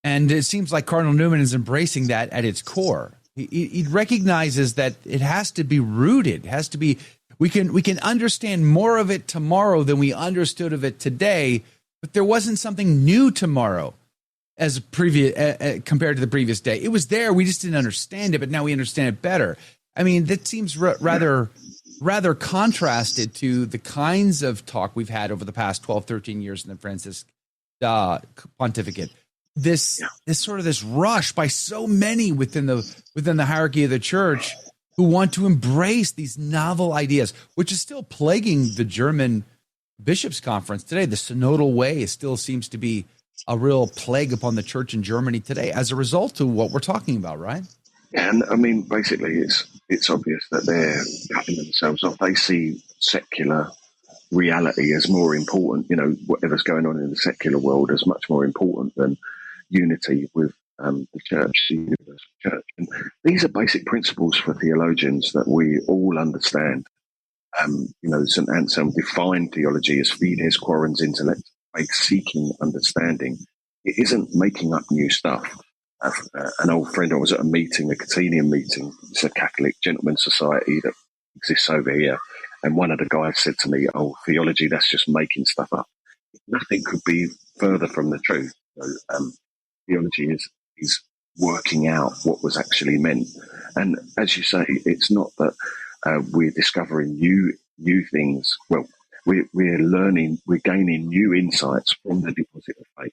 And it seems like Cardinal Newman is embracing that at its core. He recognizes that it has to be rooted. It has to be. We can understand more of it tomorrow than we understood of it today, but there wasn't something new tomorrow as previous compared to the previous day. It was there. We just didn't understand it, but now we understand it better. That seems rather contrasted to the kinds of talk we've had over the past 12, 13 years in the Francis pontificate. This rush by so many within the hierarchy of the church who want to embrace these novel ideas, which is still plaguing the German bishops' conference today. The synodal way still seems to be a real plague upon the church in Germany today as a result of what we're talking about, right? And basically it's obvious that they're cutting themselves off. They see secular reality as more important, whatever's going on in the secular world as much more important than unity with the church, the universal church. And these are basic principles for theologians that we all understand. St. Anselm defined theology as fides quorens intellect, by seeking understanding. It isn't making up new stuff. An old friend, I was at a meeting, a Catenian meeting. It's a Catholic gentlemen's society that exists over here. And one of the guys said to me, theology, that's just making stuff up. Nothing could be further from the truth. Theology is working out what was actually meant. And as you say, it's not that we're discovering new things. Well, we're learning, we're gaining new insights from the deposit of faith.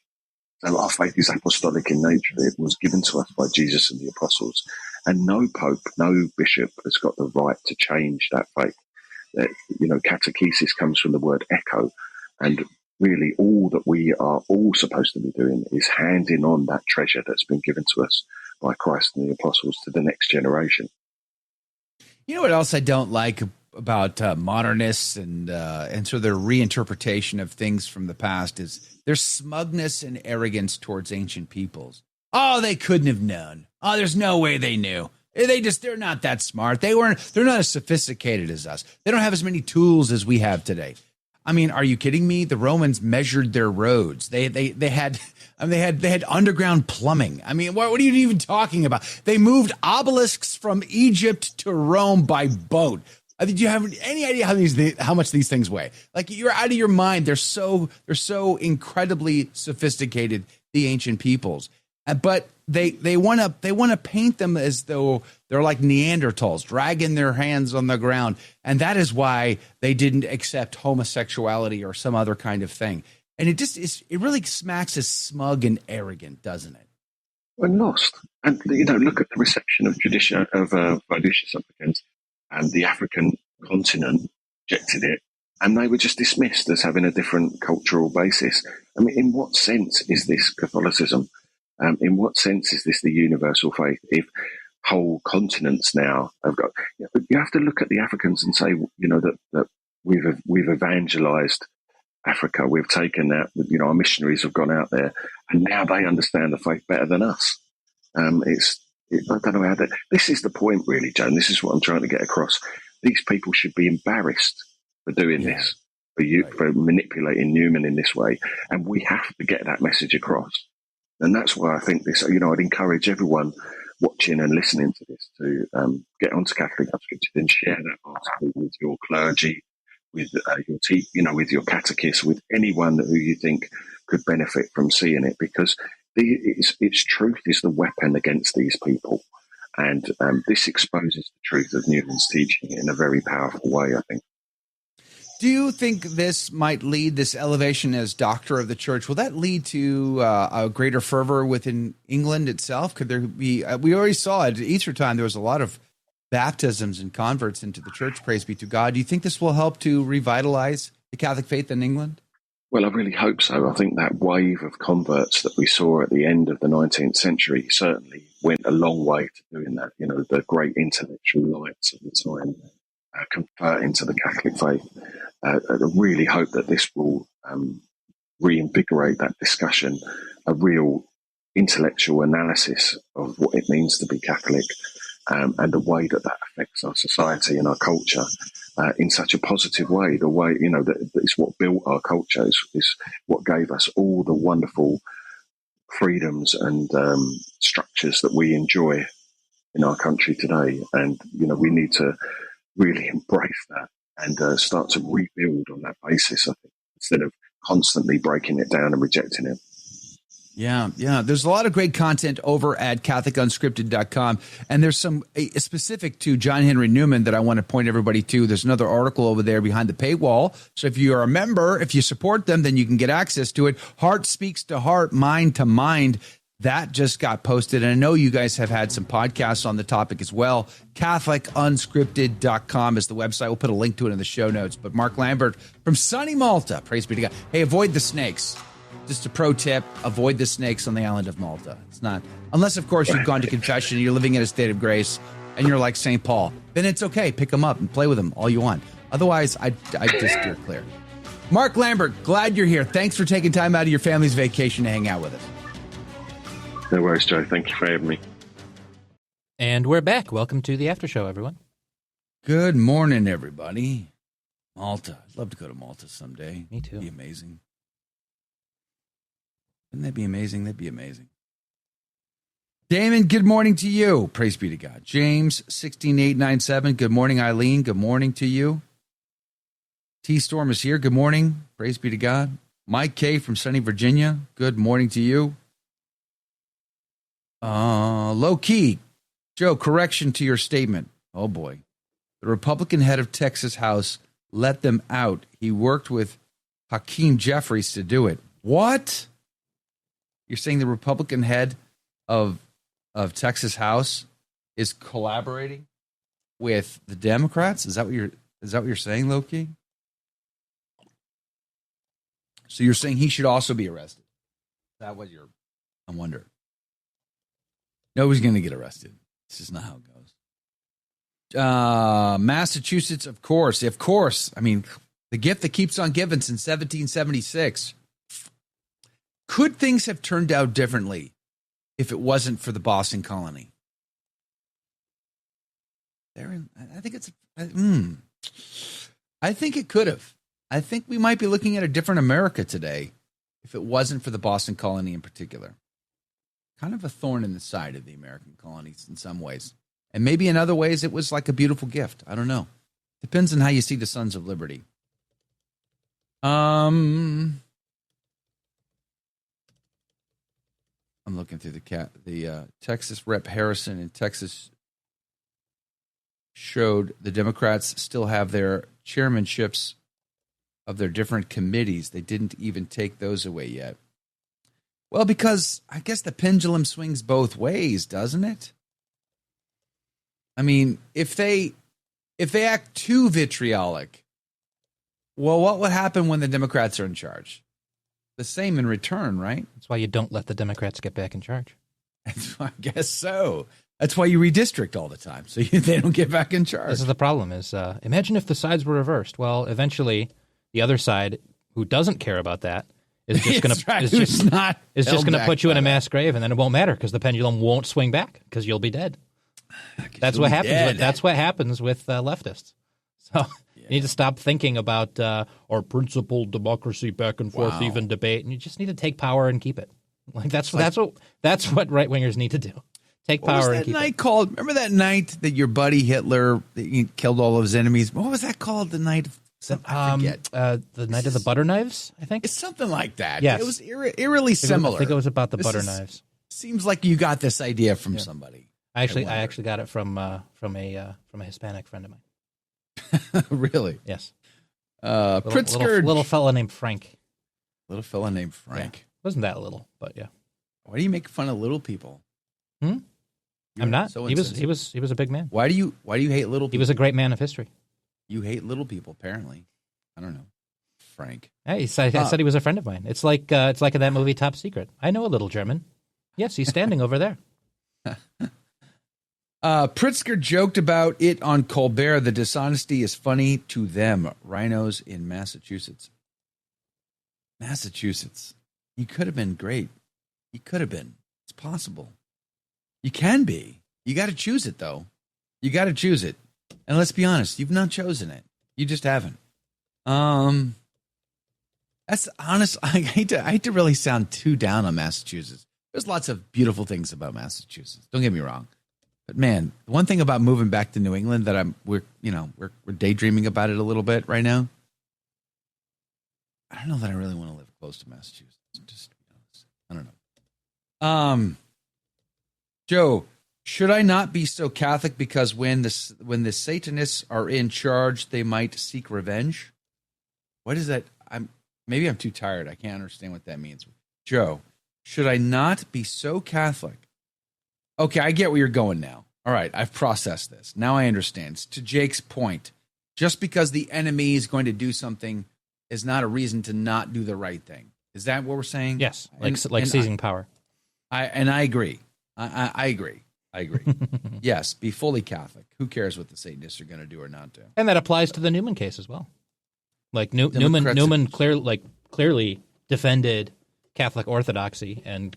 So our faith is apostolic in nature. It was given to us by Jesus and the apostles. And no pope, no bishop has got the right to change that faith. Catechesis comes from the word echo. And really all that we are all supposed to be doing is handing on that treasure that's been given to us by Christ and the apostles to the next generation. You know what else I don't like about modernists and sort of their reinterpretation of things from the past is their smugness and arrogance towards ancient peoples. Oh, they couldn't have known. Oh, there's no way they knew. They're not that smart. They're not as sophisticated as us. They don't have as many tools as we have today. I mean, are you kidding me? The Romans measured their roads. They had underground plumbing. I mean, what are you even talking about? They moved obelisks from Egypt to Rome by boat. Do you have any idea how much these things weigh? Like, you're out of your mind. They're so incredibly sophisticated, the ancient peoples. But they want to paint them as though they're like Neanderthals, dragging their hands on the ground, and that is why they didn't accept homosexuality or some other kind of thing. And it really smacks as smug and arrogant, doesn't it? We're lost. And look at the reception of Vidicius applicants, and the African continent rejected it, and they were just dismissed as having a different cultural basis. I mean, in what sense is this Catholicism? In what sense is this the universal faith? If whole continents now have got, you have to look at the Africans and say, that we've evangelized Africa. We've taken that. Our missionaries have gone out there, and now they understand the faith better than us. I don't know how that. This is the point, really, Joan. This is what I'm trying to get across. These people should be embarrassed for doing this, for manipulating Newman in this way, and we have to get that message across. And that's why I think this, I'd encourage everyone watching and listening to this to get onto Catholic Unscripted and share that article with your clergy, with with your catechist, with anyone who you think could benefit from seeing it, because its truth is the weapon against these people. And this exposes the truth of Newman's teaching in a very powerful way, I think. Do you think this might lead, this elevation as doctor of the church, will that lead to a greater fervor within England itself? Could there be, we already saw at Easter time, there was a lot of baptisms and converts into the church, praise be to God. Do you think this will help to revitalize the Catholic faith in England? Well, I really hope so. I think that wave of converts that we saw at the end of the 19th century certainly went a long way to doing that. The great intellectual lights of the time converting to the Catholic faith. I really hope that this will reinvigorate that discussion, a real intellectual analysis of what it means to be Catholic, and the way that affects our society and our culture in such a positive way. The way, that is what built our culture, is what gave us all the wonderful freedoms and structures that we enjoy in our country today. And, we need to really embrace that and start to rebuild on that basis, I think, instead of constantly breaking it down and rejecting it. Yeah. There's a lot of great content over at CatholicUnscripted.com. And there's some specific to John Henry Newman that I want to point everybody to. There's another article over there behind the paywall. So if you're a member, if you support them, then you can get access to it. Heart speaks to heart, mind to mind. That just got posted. And I know you guys have had some podcasts on the topic as well. CatholicUnscripted.com is the website. We'll put a link to it in the show notes. But Mark Lambert from sunny Malta, praise be to God. Hey, avoid the snakes. Just a pro tip, avoid the snakes on the island of Malta. It's not, unless, of course, you've gone to confession, you're living in a state of grace, and you're like St. Paul. Then it's okay. Pick them up and play with them all you want. Otherwise, I just steer clear. Mark Lambert, glad you're here. Thanks for taking time out of your family's vacation to hang out with us. No worries, Joe. Thank you for having me. And we're back. Welcome to the after show, everyone. Good morning, everybody. Malta. I'd love to go to Malta someday. Me too. It'd be amazing. Wouldn't that be amazing? That'd be amazing. Damon, good morning to you. Praise be to God. James, 16897. Good morning, Eileen. Good morning to you. T-Storm is here. Good morning. Praise be to God. Mike K. from sunny Virginia. Good morning to you. Low Key. Joe, correction to your statement. Oh, boy. The Republican head of Texas House let them out. He worked with Hakeem Jeffries to do it. What? You're saying the Republican head of Texas House is collaborating with the Democrats? Is that what you're saying, Loki? So you're saying he should also be arrested? Is that what I wonder. Nobody's going to get arrested. This is not how it goes. Massachusetts, of course. I mean, the gift that keeps on giving since 1776. Could things have turned out differently if it wasn't for the Boston colony? I think it could have. I think we might be looking at a different America today if it wasn't for the Boston colony in particular. Kind of a thorn in the side of the American colonies in some ways. And maybe in other ways it was like a beautiful gift. I don't know. Depends on how you see the Sons of Liberty. I'm looking through the Texas Rep. Harrison in Texas showed the Democrats still have their chairmanships of their different committees. They didn't even take those away yet. Well, because I guess the pendulum swings both ways, doesn't it? I mean, if they act too vitriolic, well, what would happen when the Democrats are in charge? The same in return, right? That's why you don't let the Democrats get back in charge. I guess so. That's why you redistrict all the time, so they don't get back in charge. This is the problem, is imagine if the sides were reversed. Well, eventually the other side, who doesn't care about that, is just going to put you in a mass grave, and then it won't matter because the pendulum won't swing back because you'll be dead. That's what happens. That's what happens with leftists. So you need to stop thinking about our principled democracy, back and forth, even debate, and you just need to take power and keep it. Like that's what right wingers need to do. Take power and keep it. What was that night called? Remember that night that your buddy Hitler killed all of his enemies? What was that called? The night of I forget. The night of the butter knives, I think. It's something like that. Yes. It was eerily similar. I think it was about the butter knives. Seems like you got this idea from somebody. I actually got it from a Hispanic friend of mine. Really? Yes. Pritzker, little fella named Frank. Little fella named Frank. Yeah. Wasn't that little, but yeah. Why do you make fun of little people? I'm not. So he was a big man. Why do you hate little people? He was a great man of history. You hate little people, apparently. I don't know. Frank. Hey, I said he was a friend of mine. It's like in that movie Top Secret. I know a little German. Yes, he's standing over there. Pritzker joked about it on Colbert. The dishonesty is funny to them. Rhinos in Massachusetts. Massachusetts. You could have been great. You could have been. It's possible. You can be. You got to choose it, though. You got to choose it. And let's be honest, you've not chosen it. You just haven't. That's honest. I hate to really sound too down on Massachusetts. There's lots of beautiful things about Massachusetts. Don't get me wrong. But man, the one thing about moving back to New England that we're daydreaming about it a little bit right now. I don't know that I really want to live close to Massachusetts. Just to be honest. I don't know. Joe, should I not be so Catholic because when the Satanists are in charge, they might seek revenge? What is that? Maybe I'm too tired. I can't understand what that means. Joe, should I not be so Catholic? Okay, I get where you're going now. All right, I've processed this. Now I understand. To Jake's point, just because the enemy is going to do something is not a reason to not do the right thing. Is that what we're saying? Yes, like seizing power. I agree. I agree. I agree. Yes, be fully Catholic. Who cares what the Satanists are going to do or not do? And that applies to the Newman case as well. Like Newman clearly defended Catholic orthodoxy and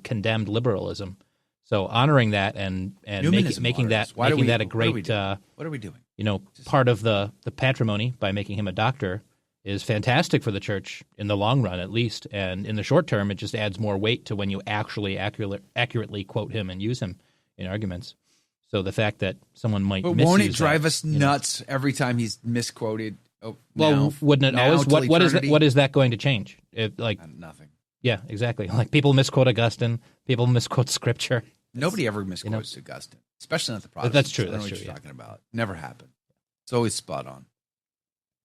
condemned liberalism. So honoring that and making that a great what are we doing? Part of the patrimony by making him a doctor is fantastic for the church in the long run, at least. And in the short term, it just adds more weight to when you actually accurately quote him and use him in arguments. So the fact that someone might misuse won't it drive us nuts every time he's misquoted? Oh, well, wouldn't it always? What is that going to change? Nothing. Yeah, exactly. Like people misquote Augustine, people misquote Scripture. Nobody ever misquotes Augustine, especially not the Protestants. That's true. I don't know what you're talking about. Never happened. It's always spot on.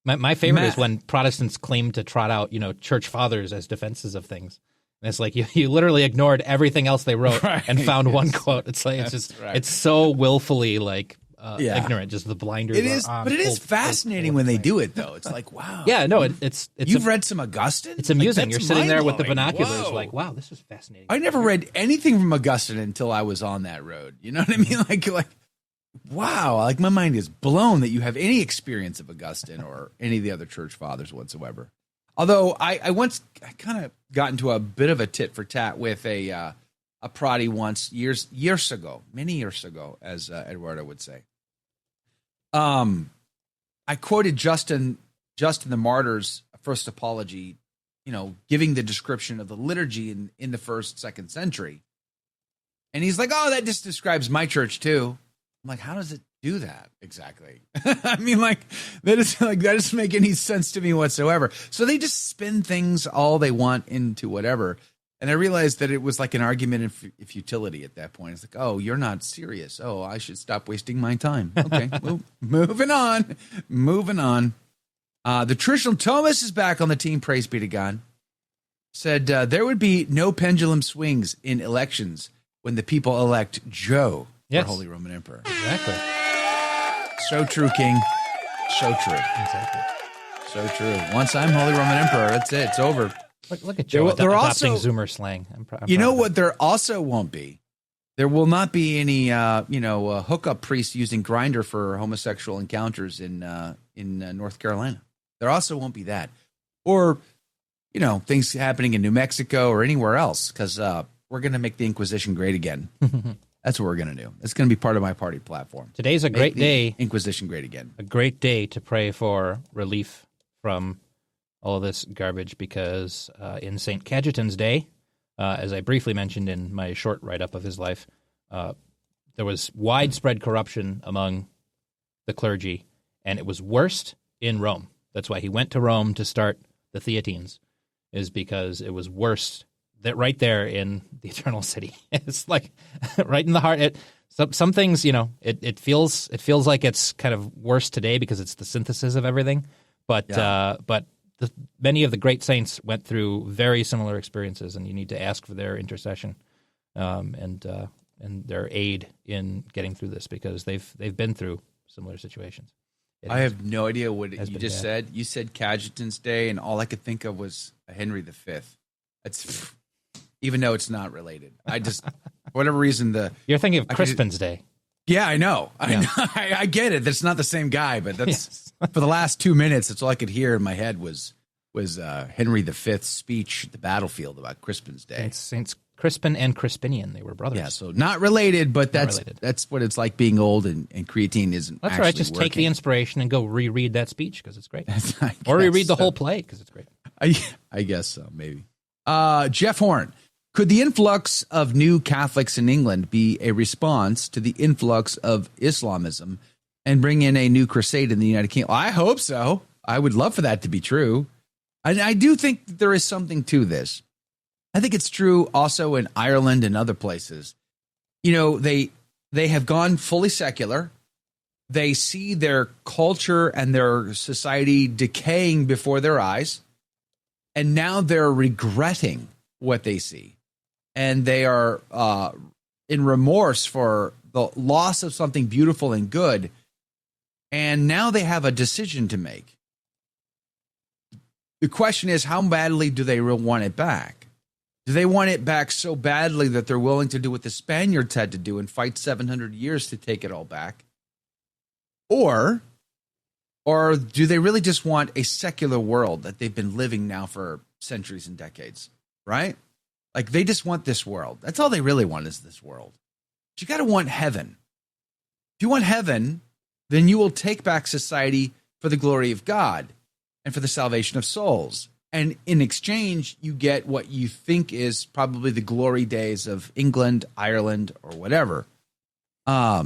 My favorite is when Protestants claim to trot out, church fathers as defenses of things. And it's like you literally ignored everything else they wrote and found one quote. It's like it's so willfully ignorant, just the blinders. It is, but it is fascinating when they do it, though. It's like, wow. Yeah, no, it's you've read some Augustine. It's amusing. You're sitting there with the binoculars, like, wow, this is fascinating. I never read anything from Augustine until I was on that road. You know what I mean? Like, wow, like my mind is blown that you have any experience of Augustine or any of the other church fathers whatsoever. Although I kind of got into a bit of a tit for tat with a proddy once many years ago, as Eduardo would say. I quoted Justin the Martyr's first apology, giving the description of the liturgy in the 1st, 2nd century. And he's like, oh, that just describes my church too. I'm like, how does it do that exactly? I mean, that doesn't make any sense to me whatsoever. So they just spin things all they want into whatever. And I realized that it was like an argument in futility at that point. It's like, oh, you're not serious. Oh, I should stop wasting my time. Okay, moving on. The traditional Thomas is back on the team. Praise be to God. Said there would be no pendulum swings in elections when the people elect Joe for Holy Roman Emperor. Exactly. So true, King. So true. Exactly. So true. Once I'm Holy Roman Emperor, that's it. It's over. Look at Joe adopting Zoomer slang. I'm you know what? There also won't be. There will not be any, hookup priests using Grindr for homosexual encounters in North Carolina. There also won't be that, or things happening in New Mexico or anywhere else, because we're going to make the Inquisition great again. That's what we're going to do. It's going to be part of my party platform. Today's a great day. Inquisition great again. A great day to pray for relief from all of this garbage, because in St. Cajetan's day, as I briefly mentioned in my short write-up of his life, there was widespread corruption among the clergy, and it was worst in Rome. That's why he went to Rome to start the Theatines, is because it was worst right there in the Eternal City. It's like right in the heart. Some things, it feels like it's kind of worse today because it's the synthesis of everything, but many of the great saints went through very similar experiences, and you need to ask for their intercession and their aid in getting through this, because they've been through similar situations. I have no idea what you just said. You said Cajetan's Day, and all I could think of was Henry V. That's even though it's not related. I just, for whatever reason, you're thinking of Crispin's Day. Yeah, I know. I get it. That's not the same guy, but that's for the last 2 minutes. That's all I could hear in my head was Henry V's speech at the battlefield about Crispin's Day. Saints Crispin and Crispinian, they were brothers. Yeah, so not related, but that's what it's like being old, and creatine isn't. That's actually right. Just working. Take the inspiration and go reread that speech, because it's great, or reread the whole play, because it's great. I guess so, maybe. Jeff Horn. Could the influx of new Catholics in England be a response to the influx of Islamism and bring in a new crusade in the United Kingdom? I hope so. I would love for that to be true. And I do think that there is something to this. I think it's true also in Ireland and other places. They have gone fully secular. They see their culture and their society decaying before their eyes. And now they're regretting what they see. And they are in remorse for the loss of something beautiful and good. And now they have a decision to make. The question is, how badly do they want it back? Do they want it back so badly that they're willing to do what the Spaniards had to do and fight 700 years to take it all back? Or do they really just want a secular world that they've been living now for centuries and decades, right? Like, they just want this world. That's all they really want, is this world. But you got to want heaven. If you want heaven, then you will take back society for the glory of God and for the salvation of souls. And in exchange, you get what you think is probably the glory days of England, Ireland, or whatever. But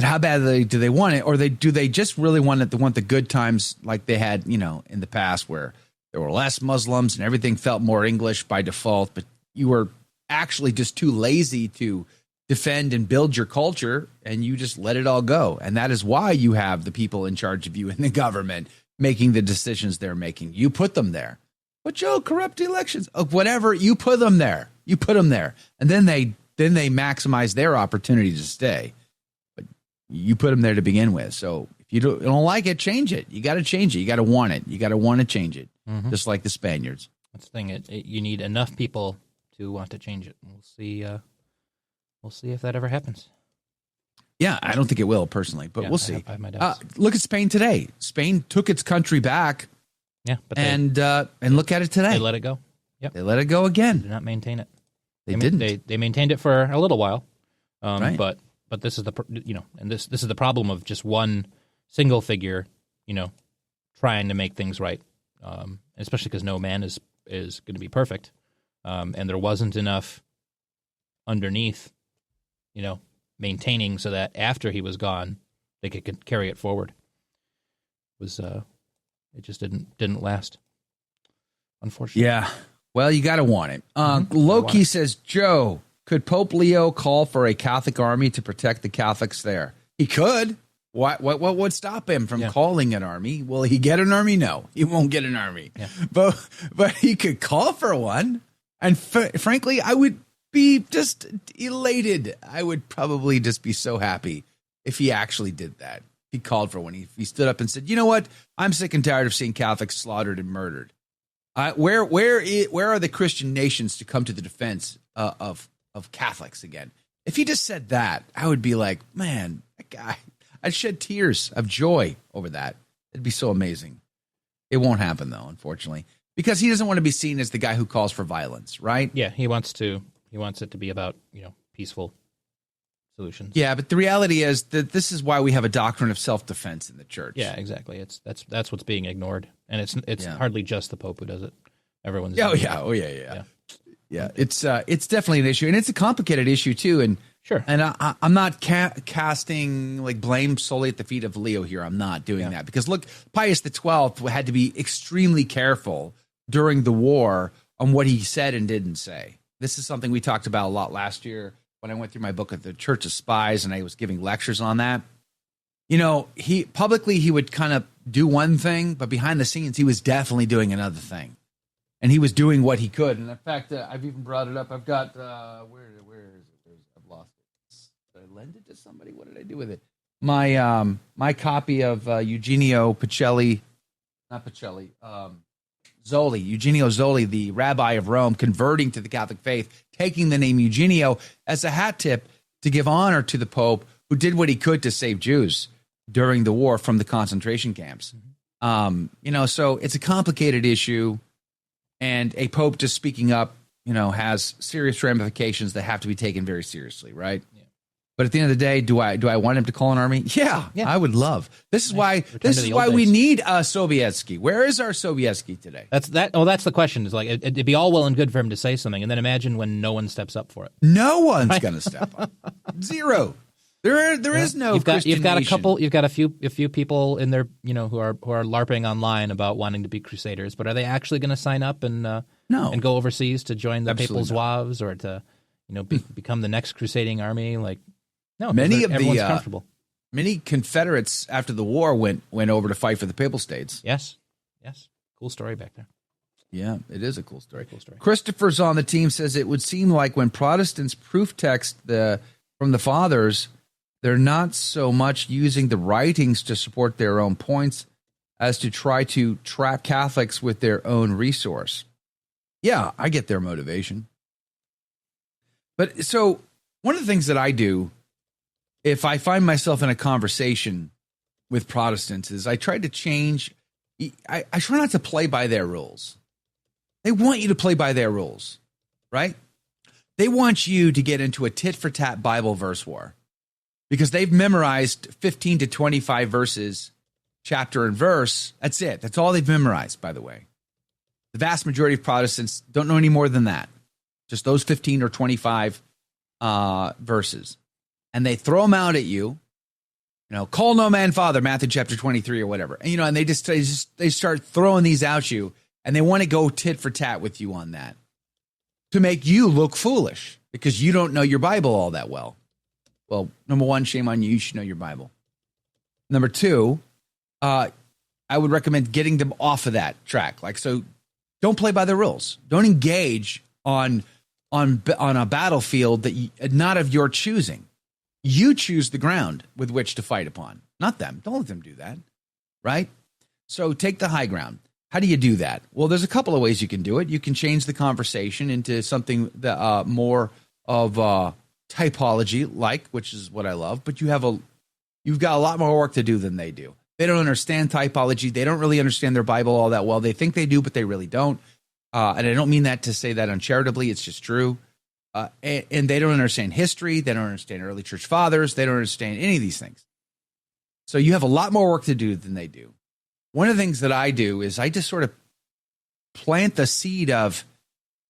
how badly do they want it? Or do they just really want it? They want the good times like they had, in the past, where there were less Muslims and everything felt more English by default, but you were actually just too lazy to defend and build your culture, and you just let it all go. And that is why you have the people in charge of you in the government making the decisions they're making. You put them there. But Joe, corrupt elections, whatever, you put them there. You put them there. And then they maximize their opportunity to stay. But you put them there to begin with. So if you don't like it, change it. You got to change it. You got to want it. You got to want to change it, just like the Spaniards. That's the thing. You need enough people to want to change it. We'll see. We'll see if that ever happens. Yeah, I don't think it will personally, but we'll see. I have my doubts. Look at Spain today. Spain took its country back. Yeah, but and look at it today. They let it go. Yep. They let it go again. They did not maintain it. They didn't. They maintained it for a little while. Right. But this is and this is the problem of just one single figure, trying to make things right. Especially because no man is going to be perfect. And there wasn't enough underneath, maintaining so that after he was gone, they could carry it forward. It just didn't last, unfortunately. Yeah. Well, you got to want it. Loki says, Joe, could Pope Leo call for a Catholic army to protect the Catholics there? He could. What would stop him from calling an army? Will he get an army? No, he won't get an army. Yeah. But he could call for one. And frankly, I would be just elated. I would probably just be so happy if he actually did that. He called for one. He stood up and said, you know what? I'm sick and tired of seeing Catholics slaughtered and murdered. Where are the Christian nations to come to the defense of Catholics again? If he just said that, I would be like, man, that guy, I'd shed tears of joy over that. It'd be so amazing. It won't happen, though, unfortunately, because he doesn't want to be seen as the guy who calls for violence, right? Yeah, he wants it to be about, peaceful solutions. Yeah, but the reality is that this is why we have a doctrine of self-defense in the church. Yeah, exactly. That's what's being ignored, and it's hardly just the Pope who does it. Everyone's Yeah. It's definitely an issue, and it's a complicated issue too. And sure, and I'm not casting like blame solely at the feet of Leo here. I'm not doing that because look, Pius XII had to be extremely careful during the war on what he said and didn't say. This is something we talked about a lot last year when I went through my book at the Church of Spies, and I was giving lectures on that. He publicly he would kind of do one thing, but behind the scenes he was definitely doing another thing. And he was doing what he could. And in fact, I've even brought it up. I've got, where is it? I've lost it. Did I lend it to somebody? What did I do with it? My copy of Eugenio Zoli, Eugenio Zoli, the rabbi of Rome, converting to the Catholic faith, taking the name Eugenio as a hat tip to give honor to the Pope, who did what he could to save Jews during the war from the concentration camps. So it's a complicated issue. And a pope just speaking up, has serious ramifications that have to be taken very seriously, right? Yeah. But at the end of the day, do I want him to call an army? Yeah. I would love. This is why we need a Sobieski. Where is our Sobieski today? That's the question. Is like it'd be all well and good for him to say something, and then imagine when no one steps up for it. No one's going to step up. Zero. There is no. You've got a few people in there, who are LARPing online about wanting to be crusaders, but are they actually going to sign up and and go overseas to join the Papal Zouaves or to become the next crusading army? Like, no, everyone's comfortable. Many Confederates after the war went over to fight for the Papal States. Yes, cool story back there. Yeah, it is a cool story. Cool story. Christopher's on the team says it would seem like when Protestants proof text from the fathers, they're not so much using the writings to support their own points as to try to trap Catholics with their own resource. Yeah, I get their motivation. But so one of the things that I do, if I find myself in a conversation with Protestants, is I try to change. I try not to play by their rules. They want you to play by their rules, right? They want you to get into a tit-for-tat Bible verse war. Because they've memorized 15 to 25 verses, chapter and verse. That's it. That's all they've memorized, by the way. The vast majority of Protestants don't know any more than that. Just those 15 or 25 verses. And they throw them out at you. Call no man father, Matthew chapter 23 or whatever. And, and they start throwing these out you. And they want to go tit for tat with you on that. to make you look foolish because you don't know your Bible all that well. Well, number one, shame on you. You should know your Bible. Number two, I would recommend getting them off of that track. Like, so don't play by the rules. Don't engage on a battlefield that not of your choosing. You choose the ground with which to fight upon, not them. Don't let them do that, right? So take the high ground. How do you do that? Well, there's a couple of ways you can do it. You can change the conversation into something that more of typology, which is what I love. But you've got a lot more work to do than they do. They don't understand typology. They don't really understand their Bible all that well. They think they do, but they really don't. And I don't mean that to say that uncharitably. It's just true. And they don't understand history. They don't understand early church fathers. They don't understand any of these things. So you have a lot more work to do than they do. One of the things that I do is I just sort of plant the seed of,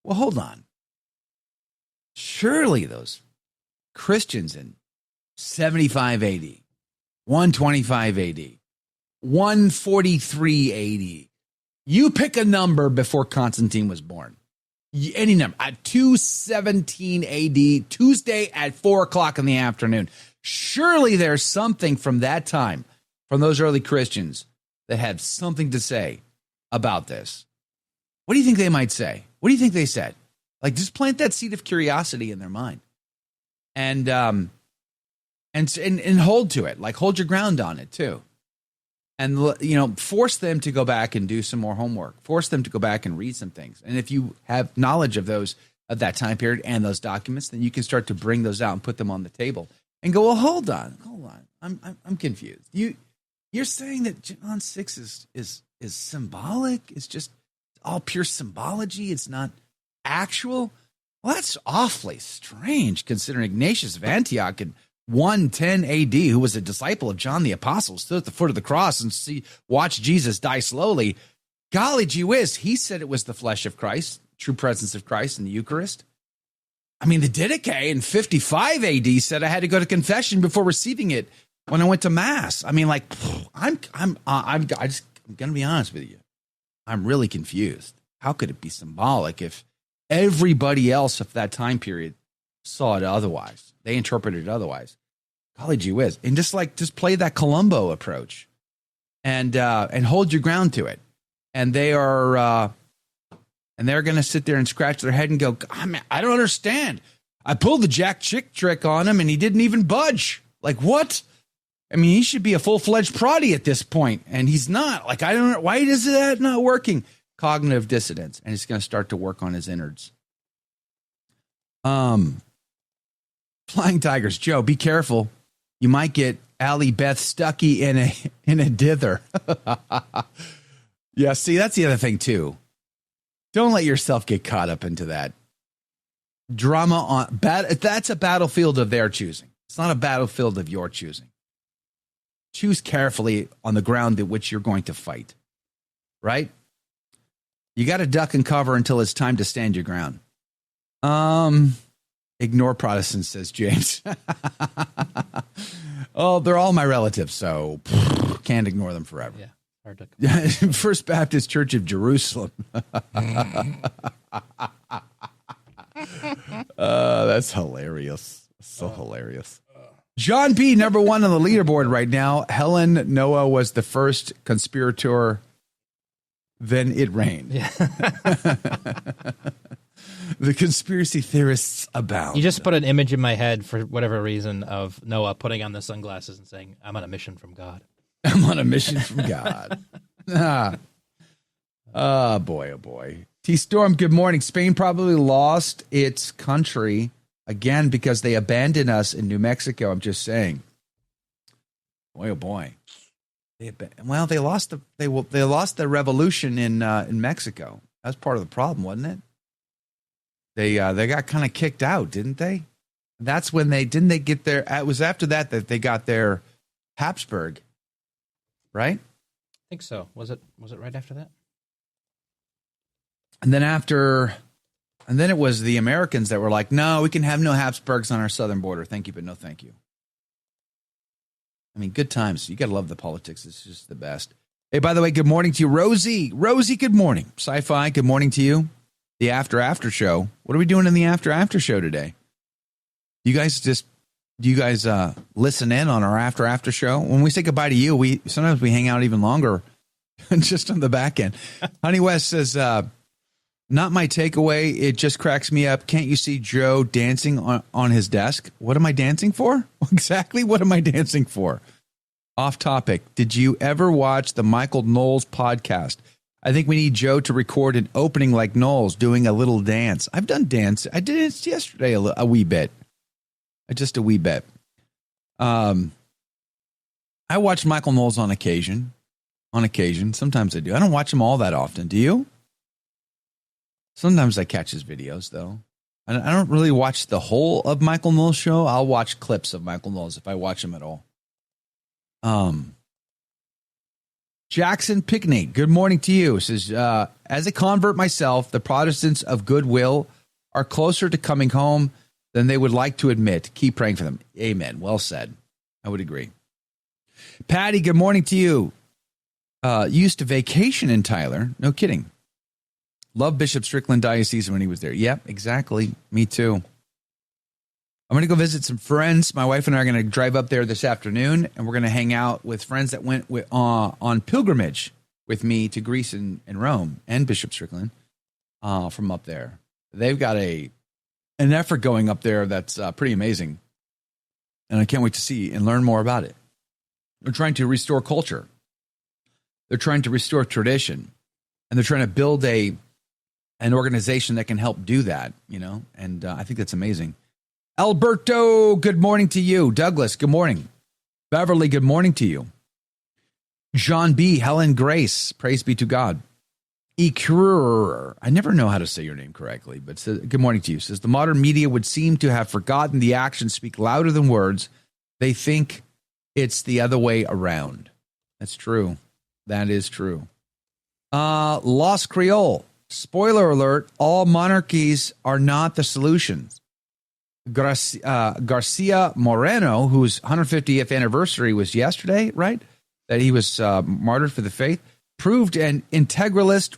well, hold on. Surely those Christians in 75 AD, 125 AD, 143 AD, you pick a number before Constantine was born. Any number. At 217 AD, Tuesday at 4 o'clock in the afternoon. Surely there's something from that time, from those early Christians, that had something to say about this. What do you think they might say? What do you think they said? Like, just plant that seed of curiosity in their mind. And hold to it. Like, hold your ground on it, too. And, force them to go back and do some more homework. Force them to go back and read some things. And if you have knowledge of that time period and those documents, then you can start to bring those out and put them on the table and go, well, hold on. I'm confused. You're saying that John 6 is symbolic? It's just all pure symbology. It's not actual. Well, that's awfully strange considering Ignatius of Antioch in 110 AD, who was a disciple of John the Apostle, stood at the foot of the cross and watched Jesus die slowly. Golly gee whiz, he said it was the flesh of Christ, true presence of Christ in the Eucharist. I mean, the Didache in 55 AD said I had to go to confession before receiving it when I went to Mass. I mean, like, I'm going to be honest with you. I'm really confused. How could it be symbolic if everybody else of that time period saw it otherwise? They interpreted it otherwise. Golly gee whiz. And just play that Columbo approach and hold your ground to it. And they're going to sit there and scratch their head and go, I don't understand. I pulled the Jack Chick trick on him and he didn't even budge. Like, what? I mean, he should be a full-fledged proddy at this point, and he's not. Like, I don't know. Why is that not working? Cognitive dissonance, and he's going to start to work on his innards. Flying Tigers. Joe, be careful. You might get Allie Beth Stuckey in a dither. Yeah, see, that's the other thing, too. Don't let yourself get caught up into that. Drama that's a battlefield of their choosing. It's not a battlefield of your choosing. Choose carefully on the ground at which you're going to fight, right? You got to duck and cover until it's time to stand your ground. Ignore Protestants, says James. Oh, they're all my relatives, so can't ignore them forever. Yeah, hard to First Baptist Church of Jerusalem. That's hilarious. So hilarious. John P., number one on the leaderboard right now. Helen Noah was the first conspirator. Then it rained. Yeah. The conspiracy theorists abound. You just put an image in my head for whatever reason of Noah putting on the sunglasses and saying, I'm on a mission from God. I'm on a mission from God. Oh, boy, oh, boy. T-Storm, good morning. Spain probably lost its country again because they abandoned us in New Mexico. I'm just saying. Boy, oh, boy. They lost the revolution in Mexico. That's part of the problem, wasn't it? They got kind of kicked out, didn't they? That's when they get their. It was after that they got their Habsburg, right? I think so. Was it right after that? And then it was the Americans that were like, no, we can have no Habsburgs on our southern border. Thank you, but no thank you. I mean, good times. You got to love the politics. It's just the best. Hey, by the way, good morning to you, Rosie. Rosie, good morning. Sci-Fi, good morning to you. the after show. What are we doing in the after show today? Do you guys listen in on our after show? When we say goodbye to you, sometimes we hang out even longer just on the back end. Honey West says, not my takeaway. It just cracks me up. Can't you see Joe dancing on his desk? What am I dancing for? Exactly. What am I dancing for? Off topic. Did you ever watch the Michael Knowles podcast? I think we need Joe to record an opening like Knowles doing a little dance. I've done dance. I did it yesterday a wee bit. Just a wee bit. I watch Michael Knowles on occasion. Sometimes I do. I don't watch him all that often. Do you? Sometimes I catch his videos, though. I don't really watch the whole of Michael Knowles' show. I'll watch clips of Michael Knowles if I watch him at all. Jackson Pickney, good morning to you. Says, as a convert myself, the Protestants of goodwill are closer to coming home than they would like to admit. Keep praying for them. Amen. Well said. I would agree. Patty, good morning to you. Used to vacation in Tyler. No kidding. Love Bishop Strickland Diocese when he was there. Yep, exactly. Me too. I'm going to go visit some friends. My wife and I are going to drive up there this afternoon, and we're going to hang out with friends that went on pilgrimage with me to Greece and Rome and Bishop Strickland from up there. They've got an effort going up there that's pretty amazing, and I can't wait to see and learn more about it. They're trying to restore culture. They're trying to restore tradition, and they're trying to build an organization that can help do that, and I think that's amazing. Alberto, good morning to you. Douglas, good morning. Beverly, good morning to you. John B., Helen Grace, praise be to God. Ecur, I never know how to say your name correctly, but says, good morning to you. Says, the modern media would seem to have forgotten the actions speak louder than words. They think it's the other way around. That's true. That is true. Lost Creole, spoiler alert, all monarchies are not the solutions. Garcia Moreno, whose 150th anniversary was yesterday, right? That he was martyred for the faith, proved an integralist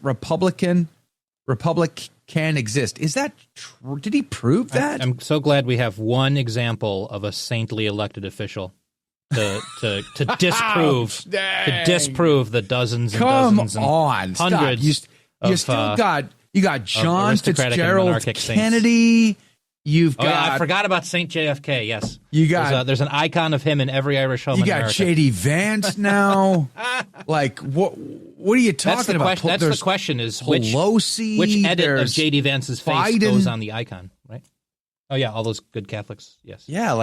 republic can exist. Is that true? Did he prove that? I'm so glad we have one example of a saintly elected official to disprove the dozens and dozens and hundreds. You got John Fitzgerald Kennedy. You've got. I forgot about St. JFK. Yes, you got. There's an icon of him in every Irish home. You got J.D. Vance now. Like what? What are you talking about? That's the question: is which edit of J.D. Vance's face goes on the icon? Right. Oh yeah, all those good Catholics. Yes. Yeah,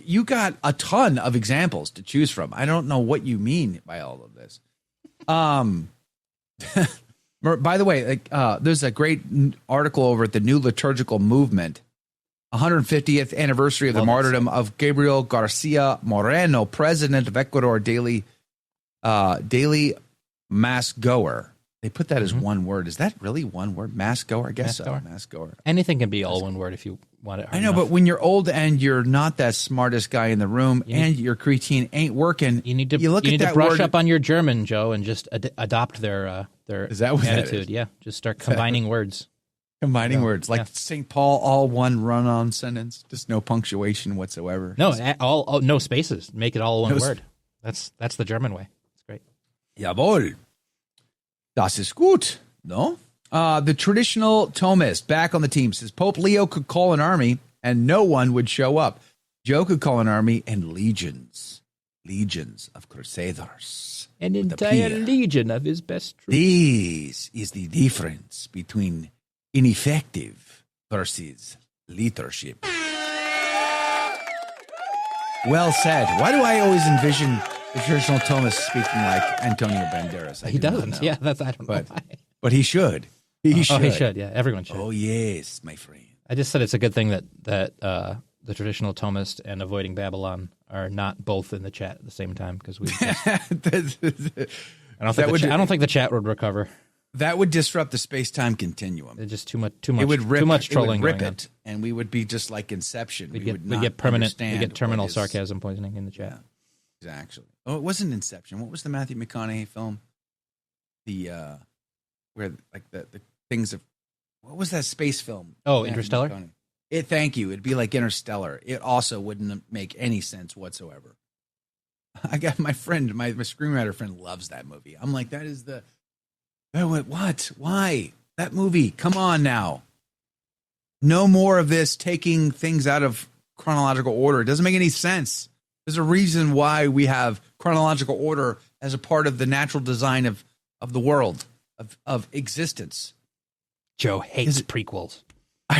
you got a ton of examples to choose from. I don't know what you mean by all of this. By the way, there's a great article over at the New Liturgical Movement. 150th anniversary of the martyrdom of Gabriel Garcia Moreno, president of Ecuador, daily mass goer. They put that as one word. Is that really one word? Mass goer? I guess so. Mass goer. Anything can be all one word if you want it. I know, but when you're old and you're not that smartest guy in the room and your creatine ain't working, you need to brush up on your German, Joe, and just adopt their is that what attitude. Yeah, just start combining words. Combining words like St. Paul, all one run-on sentence, just no punctuation whatsoever. No, no spaces. Make it all one word. That's the German way. It's great. Jawohl. Das ist gut. No? The traditional Thomist back on the team says Pope Leo could call an army and no one would show up. Joe could call an army and legions of crusaders. An entire legion of his best troops. This is the difference between ineffective versus leadership. Well said. Why do I always envision the traditional Thomist speaking like Antonio Banderas? He doesn't. Yeah, I don't know why. But he should. He should. Yeah, everyone should. Oh, yes, my friend. I just said it's a good thing that the traditional Thomist and Avoiding Babylon are not both in the chat at the same time because we. I don't think the chat would recover. That would disrupt the space-time continuum. It's just too much. It would rip, too much trolling. It would rip it, and we would be just like Inception. We'd get terminal sarcasm poisoning in the chat. Yeah, exactly. Oh, it wasn't Inception. What was the Matthew McConaughey film? The where like the things of what was that space film? Oh, Interstellar? Thank you. It'd be like Interstellar. It also wouldn't make any sense whatsoever. I got my friend, my screenwriter friend loves that movie. I'm like, that is what? Why? That movie, come on now. No more of this taking things out of chronological order. It doesn't make any sense. There's a reason why we have chronological order as a part of the natural design of the world, of existence. Joe hates prequels.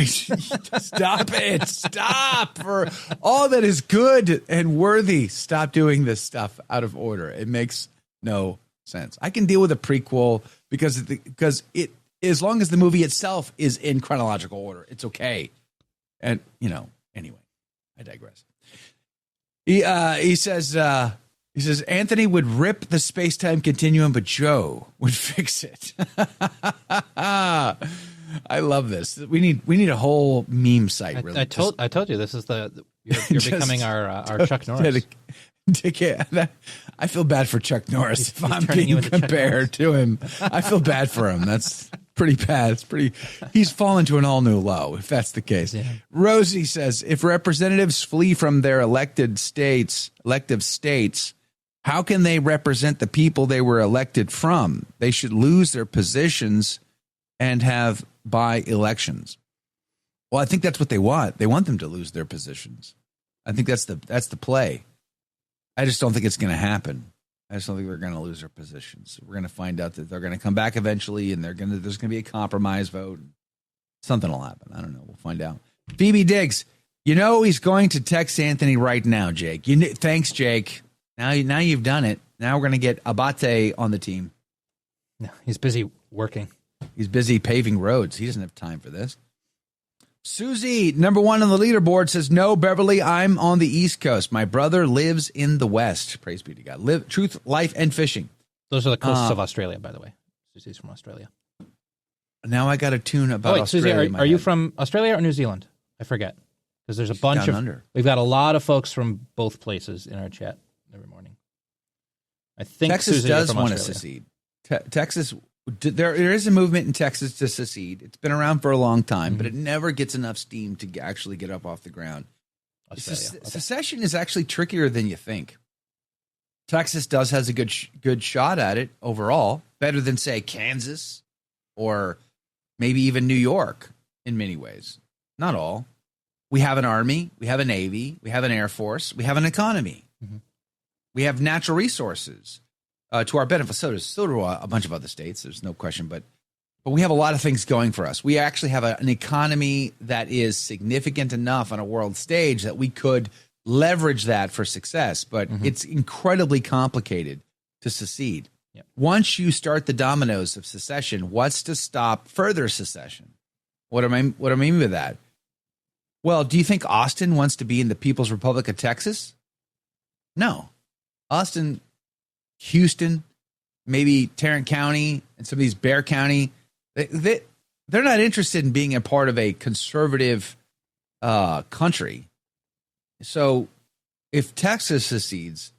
Stop it. Stop. For all that is good and worthy, stop doing this stuff out of order. It makes no sense. I can deal with a prequel because it, as long as the movie itself is in chronological order, it's okay. And, anyway, I digress. He says Anthony would rip the space-time continuum, but Joe would fix it. I love this. We need a whole meme site. Really, I told you this is you're becoming our Chuck Norris. I feel bad for Chuck Norris if I'm being compared to him. I feel bad for him. That's pretty bad. He's fallen to an all new low if that's the case. Yeah. Rosie says, if representatives flee from their elective states, how can they represent the people they were elected from? They should lose their positions and have by elections. Well, I think that's what they want. They want them to lose their positions. I think that's the play. I just don't think it's going to happen. I just don't think they're going to lose their positions. We're going to find out that they're going to come back eventually, and there's going to be a compromise vote. Something will happen. I don't know. We'll find out. Phoebe Diggs, he's going to text Anthony right now, Jake. Thanks, Jake. Now you've done it. Now we're going to get Abate on the team. No, he's busy working. He's busy paving roads. He doesn't have time for this. Susie, number 1 on the leaderboard, says, no, Beverly, I'm on the East Coast. My brother lives in the West. Praise be to God. Truth, life, and fishing. Those are the coasts of Australia, by the way. Susie's from Australia. Now I got a tune about Australia. Susie, are you from Australia or New Zealand? I forget. Because there's a bunch of... Under. We've got a lot of folks from both places in our chat every morning. I think Texas Susie, does want to secede. Texas... There is a movement in Texas to secede. It's been around for a long time, but it never gets enough steam to actually get up off the ground. Secession is actually trickier than you think. Texas has a good shot at it overall, better than, say, Kansas or maybe even New York in many ways. Not all. We have an army, we have a navy, we have an air force, we have an economy. Mm-hmm. We have natural resources. To our benefit, so do a bunch of other states. There's no question, but we have a lot of things going for us. We actually have an economy that is significant enough on a world stage that we could leverage that for success. But it's incredibly complicated to secede. Yep. Once you start the dominoes of secession, what's to stop further secession? What do I mean by that? Well, do you think Austin wants to be in the People's Republic of Texas? No, Austin. Houston, maybe Tarrant County, and some of these Bexar County, they're not interested in being a part of a conservative country. So if Texas secedes,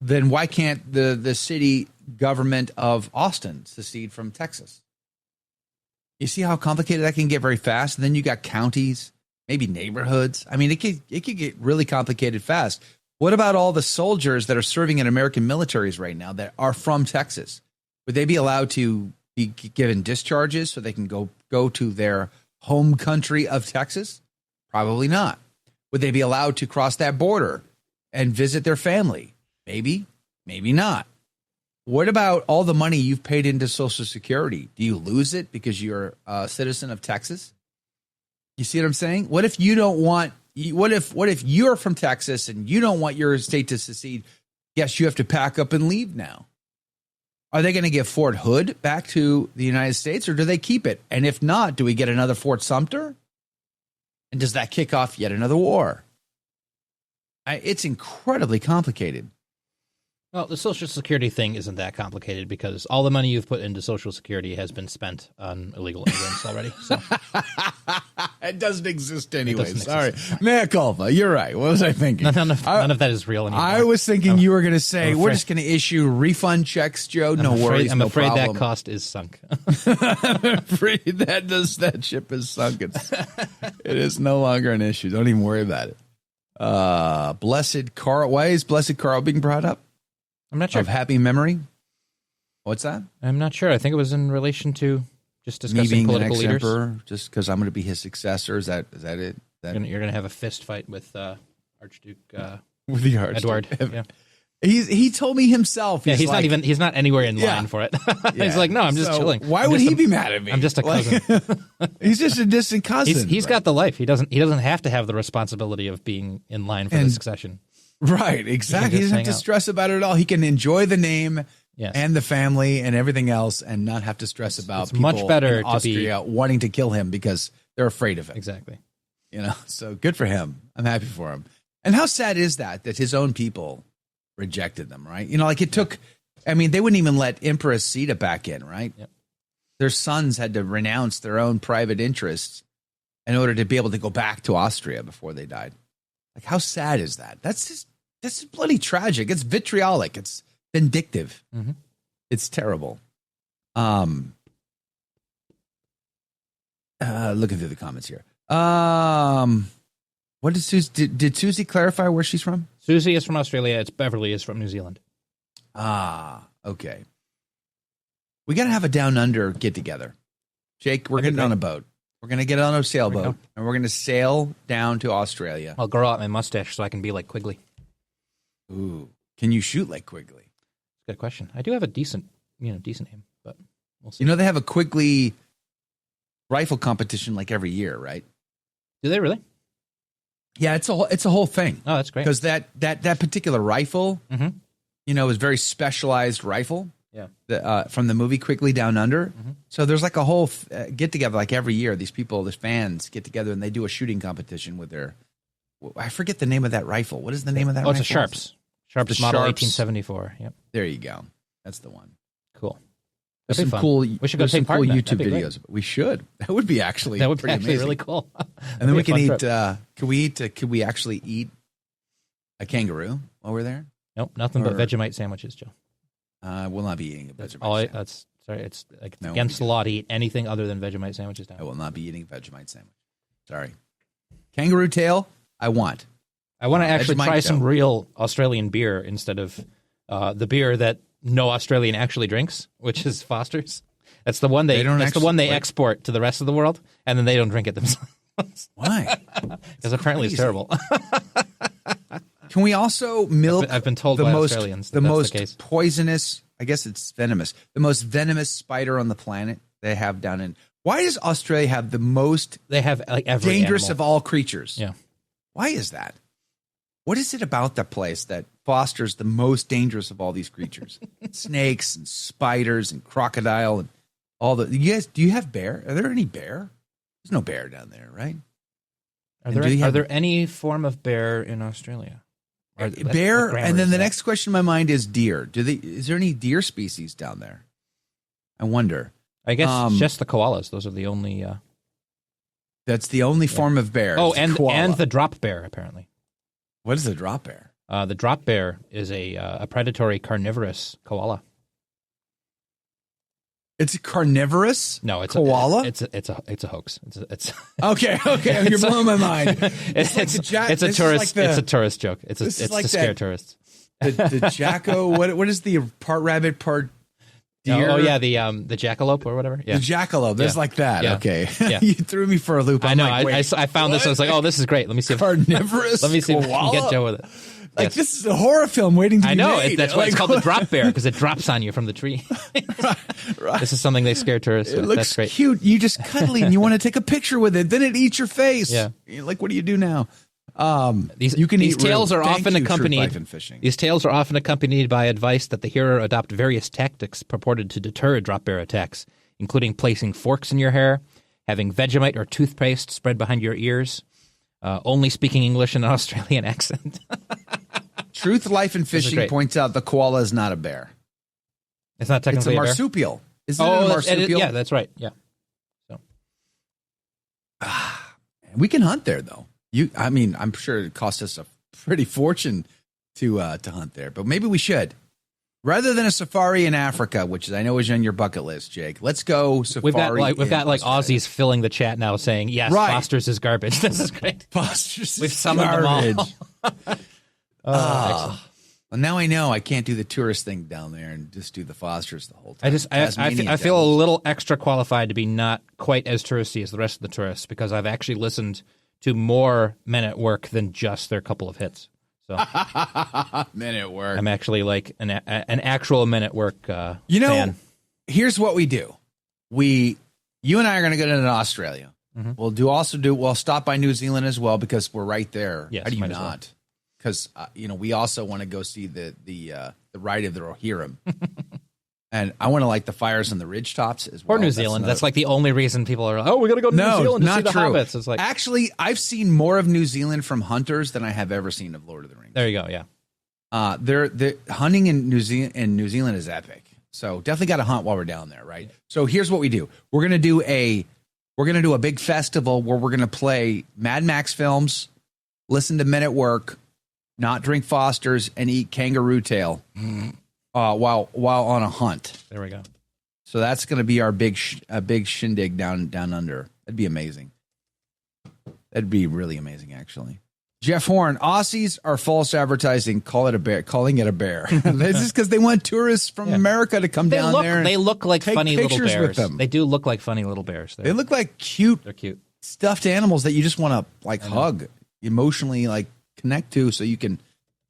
then why can't the city government of Austin secede from Texas? You see how complicated that can get very fast? And then you got counties, maybe neighborhoods. I mean, it could get really complicated fast. What about all the soldiers that are serving in American militaries right now that are from Texas? Would they be allowed to be given discharges so they can go to their home country of Texas? Probably not. Would they be allowed to cross that border and visit their family? Maybe, maybe not. What about all the money you've paid into Social Security? Do you lose it because you're a citizen of Texas? You see what I'm saying? What if you don't want... What if you're from Texas and you don't want your state to secede? Yes, you have to pack up and leave now. Are they going to give Fort Hood back to the United States, or do they keep it? And if not, do we get another Fort Sumter? And does that kick off yet another war? It's incredibly complicated. Well, the Social Security thing isn't that complicated because all the money you've put into Social Security has been spent on illegal immigrants already. So it doesn't exist anyway. Doesn't Sorry. exist. Mea culpa. You're right. What was I thinking? None of that is real anymore. I was thinking you were going to say, I'm we're afraid- just going to issue refund checks, Joe. No worries. I'm no afraid problem. that cost is sunk. I'm afraid that ship is sunk. It is no longer an issue. Don't even worry about it. Blessed Carl. Why is Blessed Carl being brought up? I'm not sure. Of happy memory? What's that? I'm not sure. I think it was in relation to just Me discussing being the political next leaders. emperor, just because I'm going to be his successor. Is that it? You're going to have a fist fight with Archduke With the Archduke. Edward. Yeah. He told me himself. He's not anywhere in Yeah. line for it. Yeah. He's like, no, I'm just So chilling. Why I'm would just he a- be mad at me? I'm just a cousin. He's just a distant cousin. He's got the life. He doesn't have to have the responsibility of being in line for the succession. Right, exactly. He just doesn't have hang to out. stress about it at all. He can enjoy the name Yes. and the family and everything else and not have to stress about it's people much better in to Austria wanting to kill him because they're afraid of it. Exactly. So good for him. I'm happy for him. And how sad is that his own people rejected them, right? Like it took, they wouldn't even let Empress Sita back in, right? Yep. Their sons had to renounce their own private interests in order to be able to go back to Austria before they died. Like, how sad is that? That's bloody tragic. It's vitriolic. It's vindictive. Mm-hmm. It's terrible. Looking through the comments here. What did Susie did Susie clarify where she's from? Susie is from Australia. It's Beverly is from New Zealand. Okay. We got to have a down under get together. Jake, we're getting on a boat. We're going to get on a sailboat and we're going to sail down to Australia. I'll grow out my mustache so I can be like Quigley. Ooh. Can you shoot like Quigley? Good question. I do have a decent aim, but we'll see. They have a Quigley rifle competition like every year, right? Do they really? Yeah, it's a whole thing. Oh, that's great. Because that particular rifle, is very specialized rifle. Yeah. From the movie Quigley Down Under. So there's like a whole get together like every year. These fans get together and they do a shooting competition with their. I forget the name of that rifle. What is the name of that rifle? It's a Sharps. Sharps model 1874. Yep. There you go. That's the one. Cool. There's That'd be some fun. cool. We should go there's some take part cool in that. YouTube That'd be great. videos. We should. That would be actually. That would be pretty actually amazing. really cool. And then we can That'd eat. be a fun trip. Could we actually eat a kangaroo while we're there? Nope, nothing but Vegemite sandwiches, Joe. We'll not be eating a Vegemite sandwich. It's like against the law to eat anything other than Vegemite sandwiches now. I will not be eating a Vegemite sandwich. Sorry. Kangaroo tail, I want. I want to actually Vegemite try some dough. real Australian beer instead of the beer that no Australian actually drinks, which is Foster's. That's the one they export to the rest of the world, and then they don't drink it themselves. Why? Because apparently it's terrible. Can we also milk? I've been told the by most Australians the that's most the case. poisonous. I guess it's venomous. The most venomous spider on the planet they have down in. Why does Australia have the most? They have like every dangerous animal. of all creatures. Yeah. Why is that? What is it about that place that fosters the most dangerous of all these creatures? Snakes and spiders and crocodile and all the. You guys, do you have bear? Are there any bear? There's no bear down there, right? Are there any form of bear in Australia? Bear, and then the next question in my mind is deer. Is there any deer species down there? I wonder. I guess just the koalas. Those are the only. That's the only form of bear. Oh, is koala. and the drop bear apparently. What is the drop bear? The drop bear is a predatory carnivorous koala. It's a carnivorous. No, it's koala. It's a hoax. It's okay. You're blowing my mind. It's a tourist. It's a tourist joke. It's to scare tourists. The jacko. What is the part rabbit, part deer? Oh yeah, the jackalope or whatever. Yeah. The jackalope. There's like that. Yeah. Okay. Yeah. You threw me for a loop. I know. Like, wait, I found this. I was like, oh, this is great. Let me see if carnivorous. Let me see if I koala? can get Joe with it. Like Yes. this is a horror film waiting to be made. That's why it's called the drop bear, because it drops on you from the tree. right. This is something they scare tourists It with. looks That's great. cute. You just cuddly and you want to take a picture with it. Then it eats your face. Yeah. You're like, what do you do now? These tales are often accompanied. These tales are often accompanied by advice that the hearer adopt various tactics purported to deter drop bear attacks, including placing forks in your hair, having Vegemite or toothpaste spread behind your ears, only speaking English in an Australian accent. Truth, Life, and Fishing points out the koala is not a bear. It's not technically a marsupial. Isn't it a marsupial? Yeah, that's right. Yeah. So we can hunt there, though. I'm sure it costs us a pretty fortune to hunt there, but maybe we should. Rather than a safari in Africa, which I know is on your bucket list, Jake, let's go safari. We've got Aussies filling the chat now saying, yes, Foster's is garbage. This is great. Foster's We've is summoned garbage. them all. Excellent. Well, now I know I can't do the tourist thing down there and just do the Fosters the whole time. I feel a little extra qualified to be not quite as touristy as the rest of the tourists because I've actually listened to more Men at Work than just their couple of hits. So Men at Work. I'm actually like an actual Men at Work fan. Here's what we do. You and I are going to go to Australia. Mm-hmm. We'll stop by New Zealand as well because we're right there. Yes, how do you not? Because we also want to go see the ride of the Rohirrim. And I want to light the fires on the ridge tops as well. Or New Zealand. That's like the only reason people are like, we got to go to New Zealand to see the hobbits. It's like, actually, I've seen more of New Zealand from hunters than I have ever seen of Lord of the Rings. There you go, yeah. The hunting in New Zealand is epic. So definitely got to hunt while we're down there, right? So here's what we do. We're going to do a big festival where we're going to play Mad Max films, listen to Men at Work, not drink Foster's, and eat kangaroo tail. While on a hunt. There we go. So that's going to be our big shindig down under. That'd be amazing. That'd be really amazing, actually. Jeff Horn, Aussies are false advertising. Calling it a bear. This is because they want tourists from America to come down there. They look like funny little bears. With them. They do look like funny little bears. They look like cute. They're cute stuffed animals that you just want to hug, emotionally connect to, so you can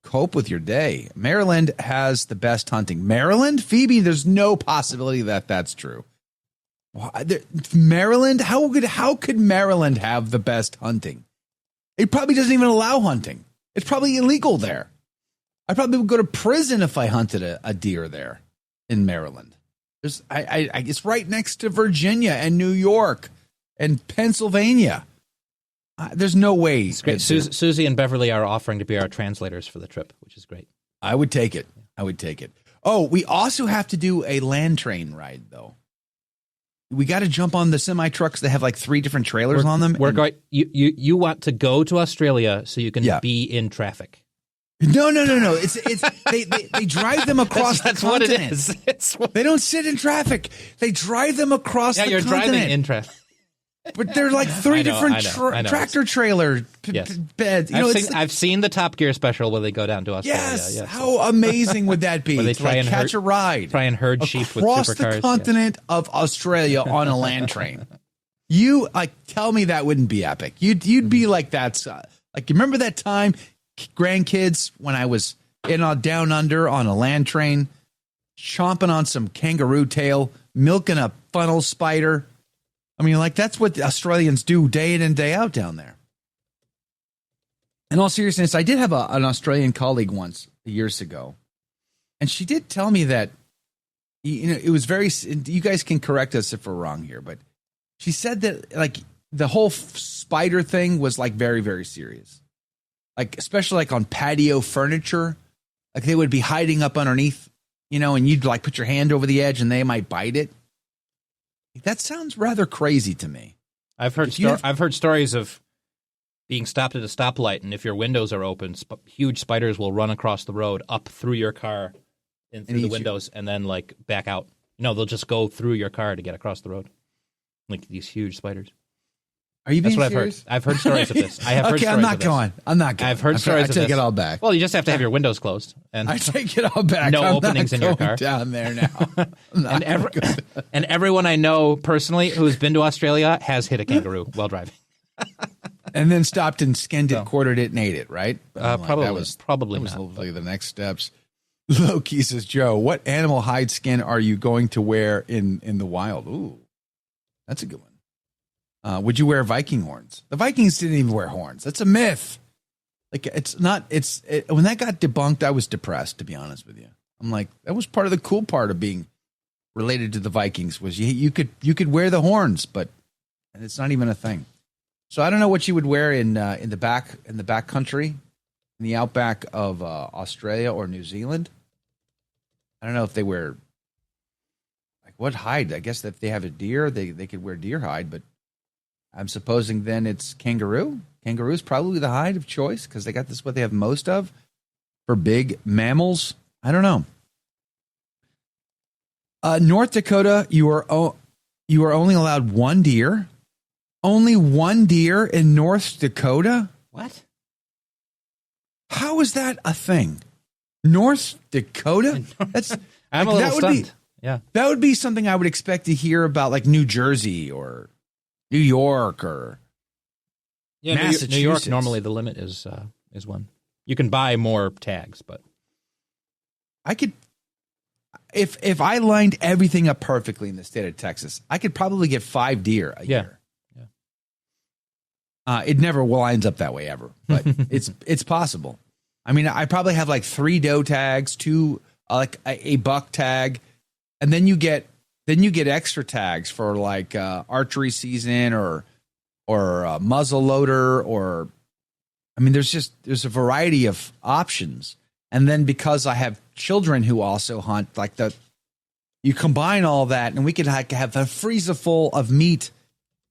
cope with your day. Maryland has the best hunting. Maryland? Phoebe, there's no possibility that that's true. Maryland? How could Maryland have the best hunting? It probably doesn't even allow hunting. It's probably illegal there. I probably would go to prison if I hunted a deer there in Maryland. It's right next to Virginia and New York and Pennsylvania. There's no way. It's great. Susie and Beverly are offering to be our translators for the trip, which is great. I would take it. Oh, we also have to do a land train ride, though. We got to jump on the semi trucks that have 3 different trailers on them. We're going. You want to go to Australia so you can be in traffic. No. It's they drive them across the continent. What it is. They don't sit in traffic. They drive them across the continent. Yeah, you're driving in traffic. But they're 3 different tractor trailer beds. I've seen the Top Gear special where they go down to Australia. Yes, how amazing would that be? Where they try and catch a ride, try and herd sheep with across supercars. The continent of Australia on a land train. You tell me that wouldn't be epic. You'd be like that. Remember that time, grandkids, when I was down under on a land train, chomping on some kangaroo tail, milking a funnel spider. I mean, that's what the Australians do day in and day out down there. In all seriousness, I did have an Australian colleague once years ago, and she did tell me that, it was very, you guys can correct us if we're wrong here, but she said that the whole spider thing was very, very serious. Especially on patio furniture, they would be hiding up underneath, and you'd put your hand over the edge and they might bite it. That sounds rather crazy to me. I've heard stories of being stopped at a stoplight, and if your windows are open, huge spiders will run across the road up through your car and through the windows, and then back out. They'll just go through your car to get across the road, these huge spiders. Are you being serious? I've heard stories of this. I have heard stories I'm not going. I've heard stories of this. I take it all back. Well, you just have to have your windows closed. And I take it all back. No openings in your car. Down there now. And everyone I know personally who's been to Australia has hit a kangaroo while driving. And then stopped and skinned it, quartered it, and ate it, right? Probably that was not. The next steps. Loki says, Joe, what animal hide skin are you going to wear in the wild? Ooh, that's a good one. Would you wear Viking horns? The Vikings didn't even wear horns. That's a myth. When that got debunked, I was depressed, to be honest with you. I'm that was part of the cool part of being related to the Vikings was you could wear the horns, but it's not even a thing. So I don't know what you would wear in the back country, in the outback of Australia or New Zealand. I don't know if they wear, like, what hide? I guess if they have a deer, they could wear deer hide, but I'm supposing then it's kangaroo. Kangaroo is probably the hide of choice because they got this what they have most of for big mammals. I don't know. North Dakota, you are only allowed one deer. Only one deer in North Dakota? What? How is that a thing? North Dakota? That's I'm like, a little stunned. Yeah. That would be something I would expect to hear about, like New Jersey or New York or Massachusetts. New York, normally the limit is one. You can buy more tags, but I could, if I lined everything up perfectly in the state of Texas, I could probably get 5 deer a year. It never lines up that way ever, but it's possible. I mean, I probably have like 3 doe tags, 2 like a buck tag, and then you get extra tags for like archery season or muzzle loader, or I mean, there's a variety of options. And then because I have children who also hunt, like you combine all that, and we could have a freezer full of meat,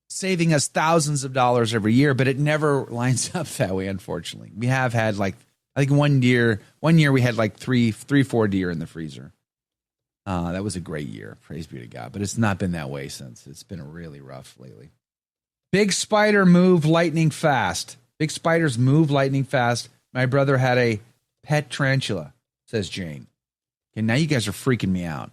saving us thousands of dollars every year, but it never lines up that way, unfortunately. We have had like, I think one year we had like 4 deer in the freezer. That was a great year, praise be to God, but it's not been that way since. It's been really rough lately. Big spider move lightning fast. Big spiders move lightning fast. My brother had a pet tarantula, says Jane. Okay, now you guys are freaking me out.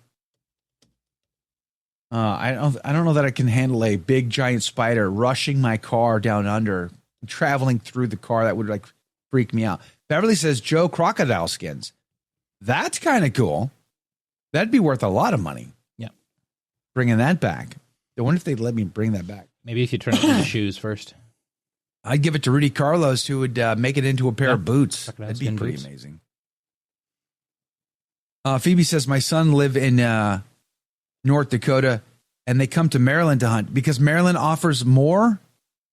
I don't know that I can handle a big giant spider rushing my car down under, traveling through the car. That would like freak me out. Beverly says Joe, crocodile skins. That's kind of cool. That'd be worth a lot of money. Yeah, bringing that back. I wonder if they'd let me bring that back. Maybe if you turn it into shoes first. I'd give it to Rudy Carlos, who would make it into a pair of boots. That'd be pretty amazing. Phoebe says my son live in North Dakota, and they come to Maryland to hunt because Maryland offers more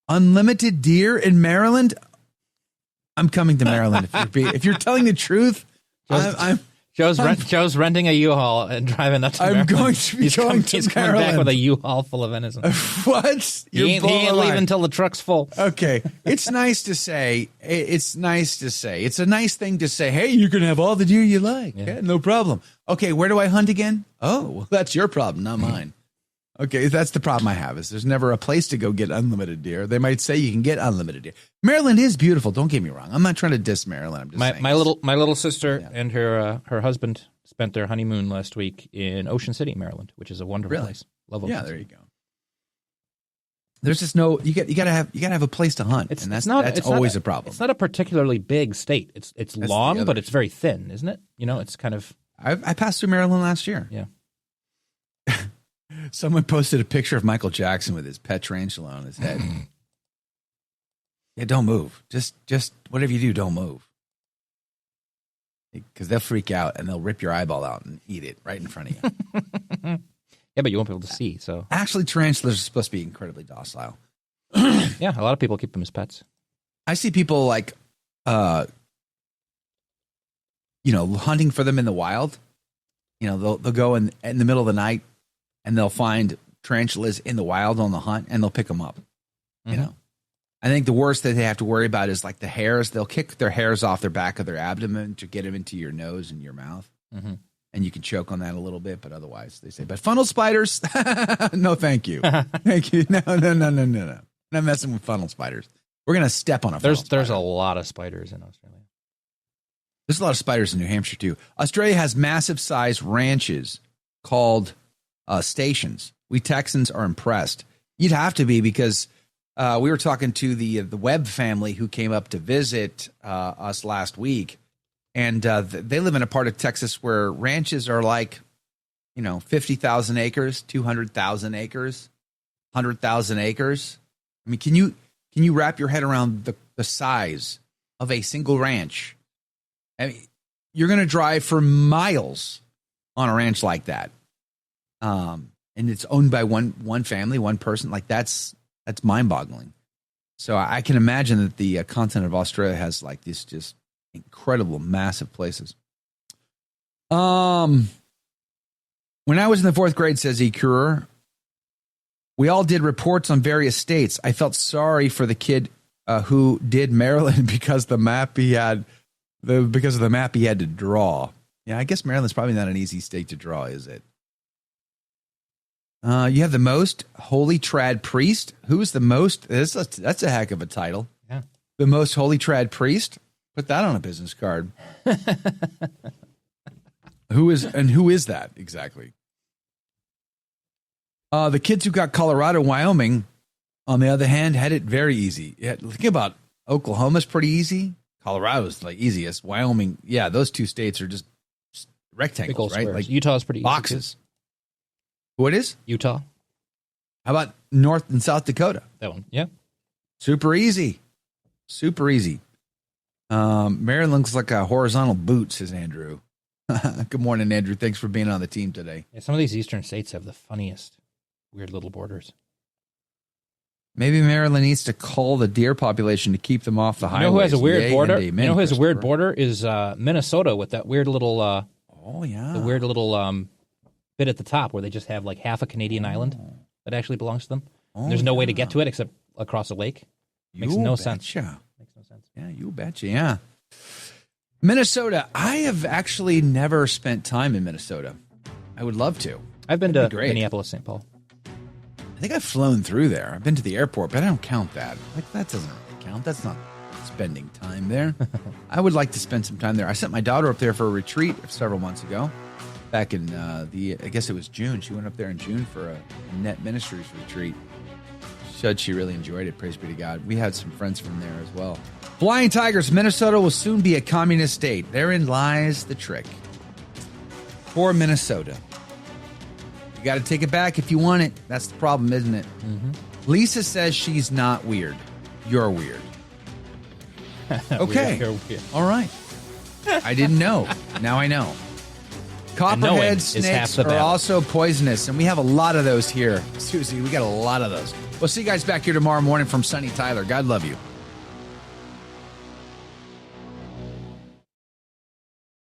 unlimited deer in Maryland. I'm coming to Maryland. If you're telling the truth, Joe's renting a U-Haul and driving up to Maryland. I'm going to be going to He's Maryland. coming back with a U-Haul full of venison. What? He ain't leaving until the truck's full. Okay. It's nice to say. It's nice to say. It's a nice thing to say, hey, you can have all the deer you like. Yeah, no problem. Okay, where do I hunt again? Oh, well, that's your problem, not mine. Okay, that's the problem I have, is there's never a place to go get unlimited deer. They might say you can get unlimited deer. Maryland is beautiful. Don't get me wrong. I'm not trying to diss Maryland. I'm just saying. My little sister and her husband spent their honeymoon last week in Ocean City, Maryland, which is a wonderful place. Love Ocean City. There you go. There's just no you gotta have a place to hunt, and that's always a problem. It's not a particularly big state. It's long, but it's very thin, isn't it? You know, it's kind of. I passed through Maryland last year. Yeah. Someone posted a picture of Michael Jackson with his pet tarantula on his head. Yeah, don't move. Just whatever you do, don't move. Because they'll freak out and they'll rip your eyeball out and eat it right in front of you. Yeah, but you won't be able to see. So actually, tarantulas are supposed to be incredibly docile. Yeah, a lot of people keep them as pets. I see people like, hunting for them in the wild. You know, they'll go in the middle of the night and they'll find tarantulas in the wild on the hunt and they'll pick them up. Mm-hmm. You know, I think the worst that they have to worry about is like the hairs. They'll kick their hairs off their back of their abdomen to get them into your nose and your mouth. Mm-hmm. And you can choke on that a little bit, but otherwise they say, but funnel spiders, no, thank you. Thank you. No. Not messing with funnel spiders. We're going to step on a funnel spider. There's a lot of spiders in Australia. There's a lot of spiders in New Hampshire too. Australia has massive size ranches called stations. We Texans are impressed. You'd have to be, because we were talking to the Webb family who came up to visit us last week. And they live in a part of Texas where ranches are like, 50,000 acres, 200,000 acres, 100,000 acres. I mean, can you wrap your head around the size of a single ranch? I mean, you're going to drive for miles on a ranch like that. And it's owned by one family, one person. Like that's mind boggling. So I can imagine that the continent of Australia has like this just Incredible, massive places. When I was in the 4th grade, says Ecure, we all did reports on various states. I felt sorry for the kid who did Maryland because of the map he had to draw. Yeah, I guess Maryland's probably not an easy state to draw, is it? You have the most holy trad priest. Who is the most? That's a heck of a title. Yeah. The most holy trad priest. Put that on a business card. Who is that exactly? The kids who got Colorado, Wyoming, on the other hand, had it very easy. Yeah, think about Oklahoma's pretty easy. Colorado's like easiest. Wyoming, yeah, those two states are just rectangles, right? Squares. Like Utah's pretty easy. boxes. What is? Utah. How about North and South Dakota? That one. Yeah. Super easy. Super easy. Maryland looks like a horizontal boot, says Andrew. Good morning, Andrew. Thanks for being on the team today. Yeah, some of these eastern states have the funniest weird little borders. Maybe Maryland needs to cull the deer population to keep them off the highways. You know who has a weird border? Amen, you know who has a weird border is Minnesota with that weird little the weird little bit at the top where they just have like half a Canadian island that actually belongs to them. There's no way to get to it except across a lake. Makes no sense. Makes no sense. Yeah, you betcha. Yeah. Minnesota. I have actually never spent time in Minnesota. I would love to. I've been to Minneapolis, St. Paul. I think I've flown through there. I've been to the airport, but I don't count that. Like, that doesn't really count. That's not spending time there. I would like to spend some time there. I sent my daughter up there for a retreat several months ago. Back in I guess it was June. She went up there in June for a Net Ministries retreat. She said she really enjoyed it. Praise be to God. We had some friends from there as well. Flying Tigers, Minnesota will soon be a communist state. Therein lies the trick. For Minnesota. You got to take it back if you want it. That's the problem, isn't it? Mm-hmm. Lisa says she's not weird. You're weird. Okay. You're weird. All right. I didn't know. Now I know. Copperhead snakes are also poisonous, and we have a lot of those here. Susie, we got a lot of those. We'll see you guys back here tomorrow morning from Sunny Tyler. God love you.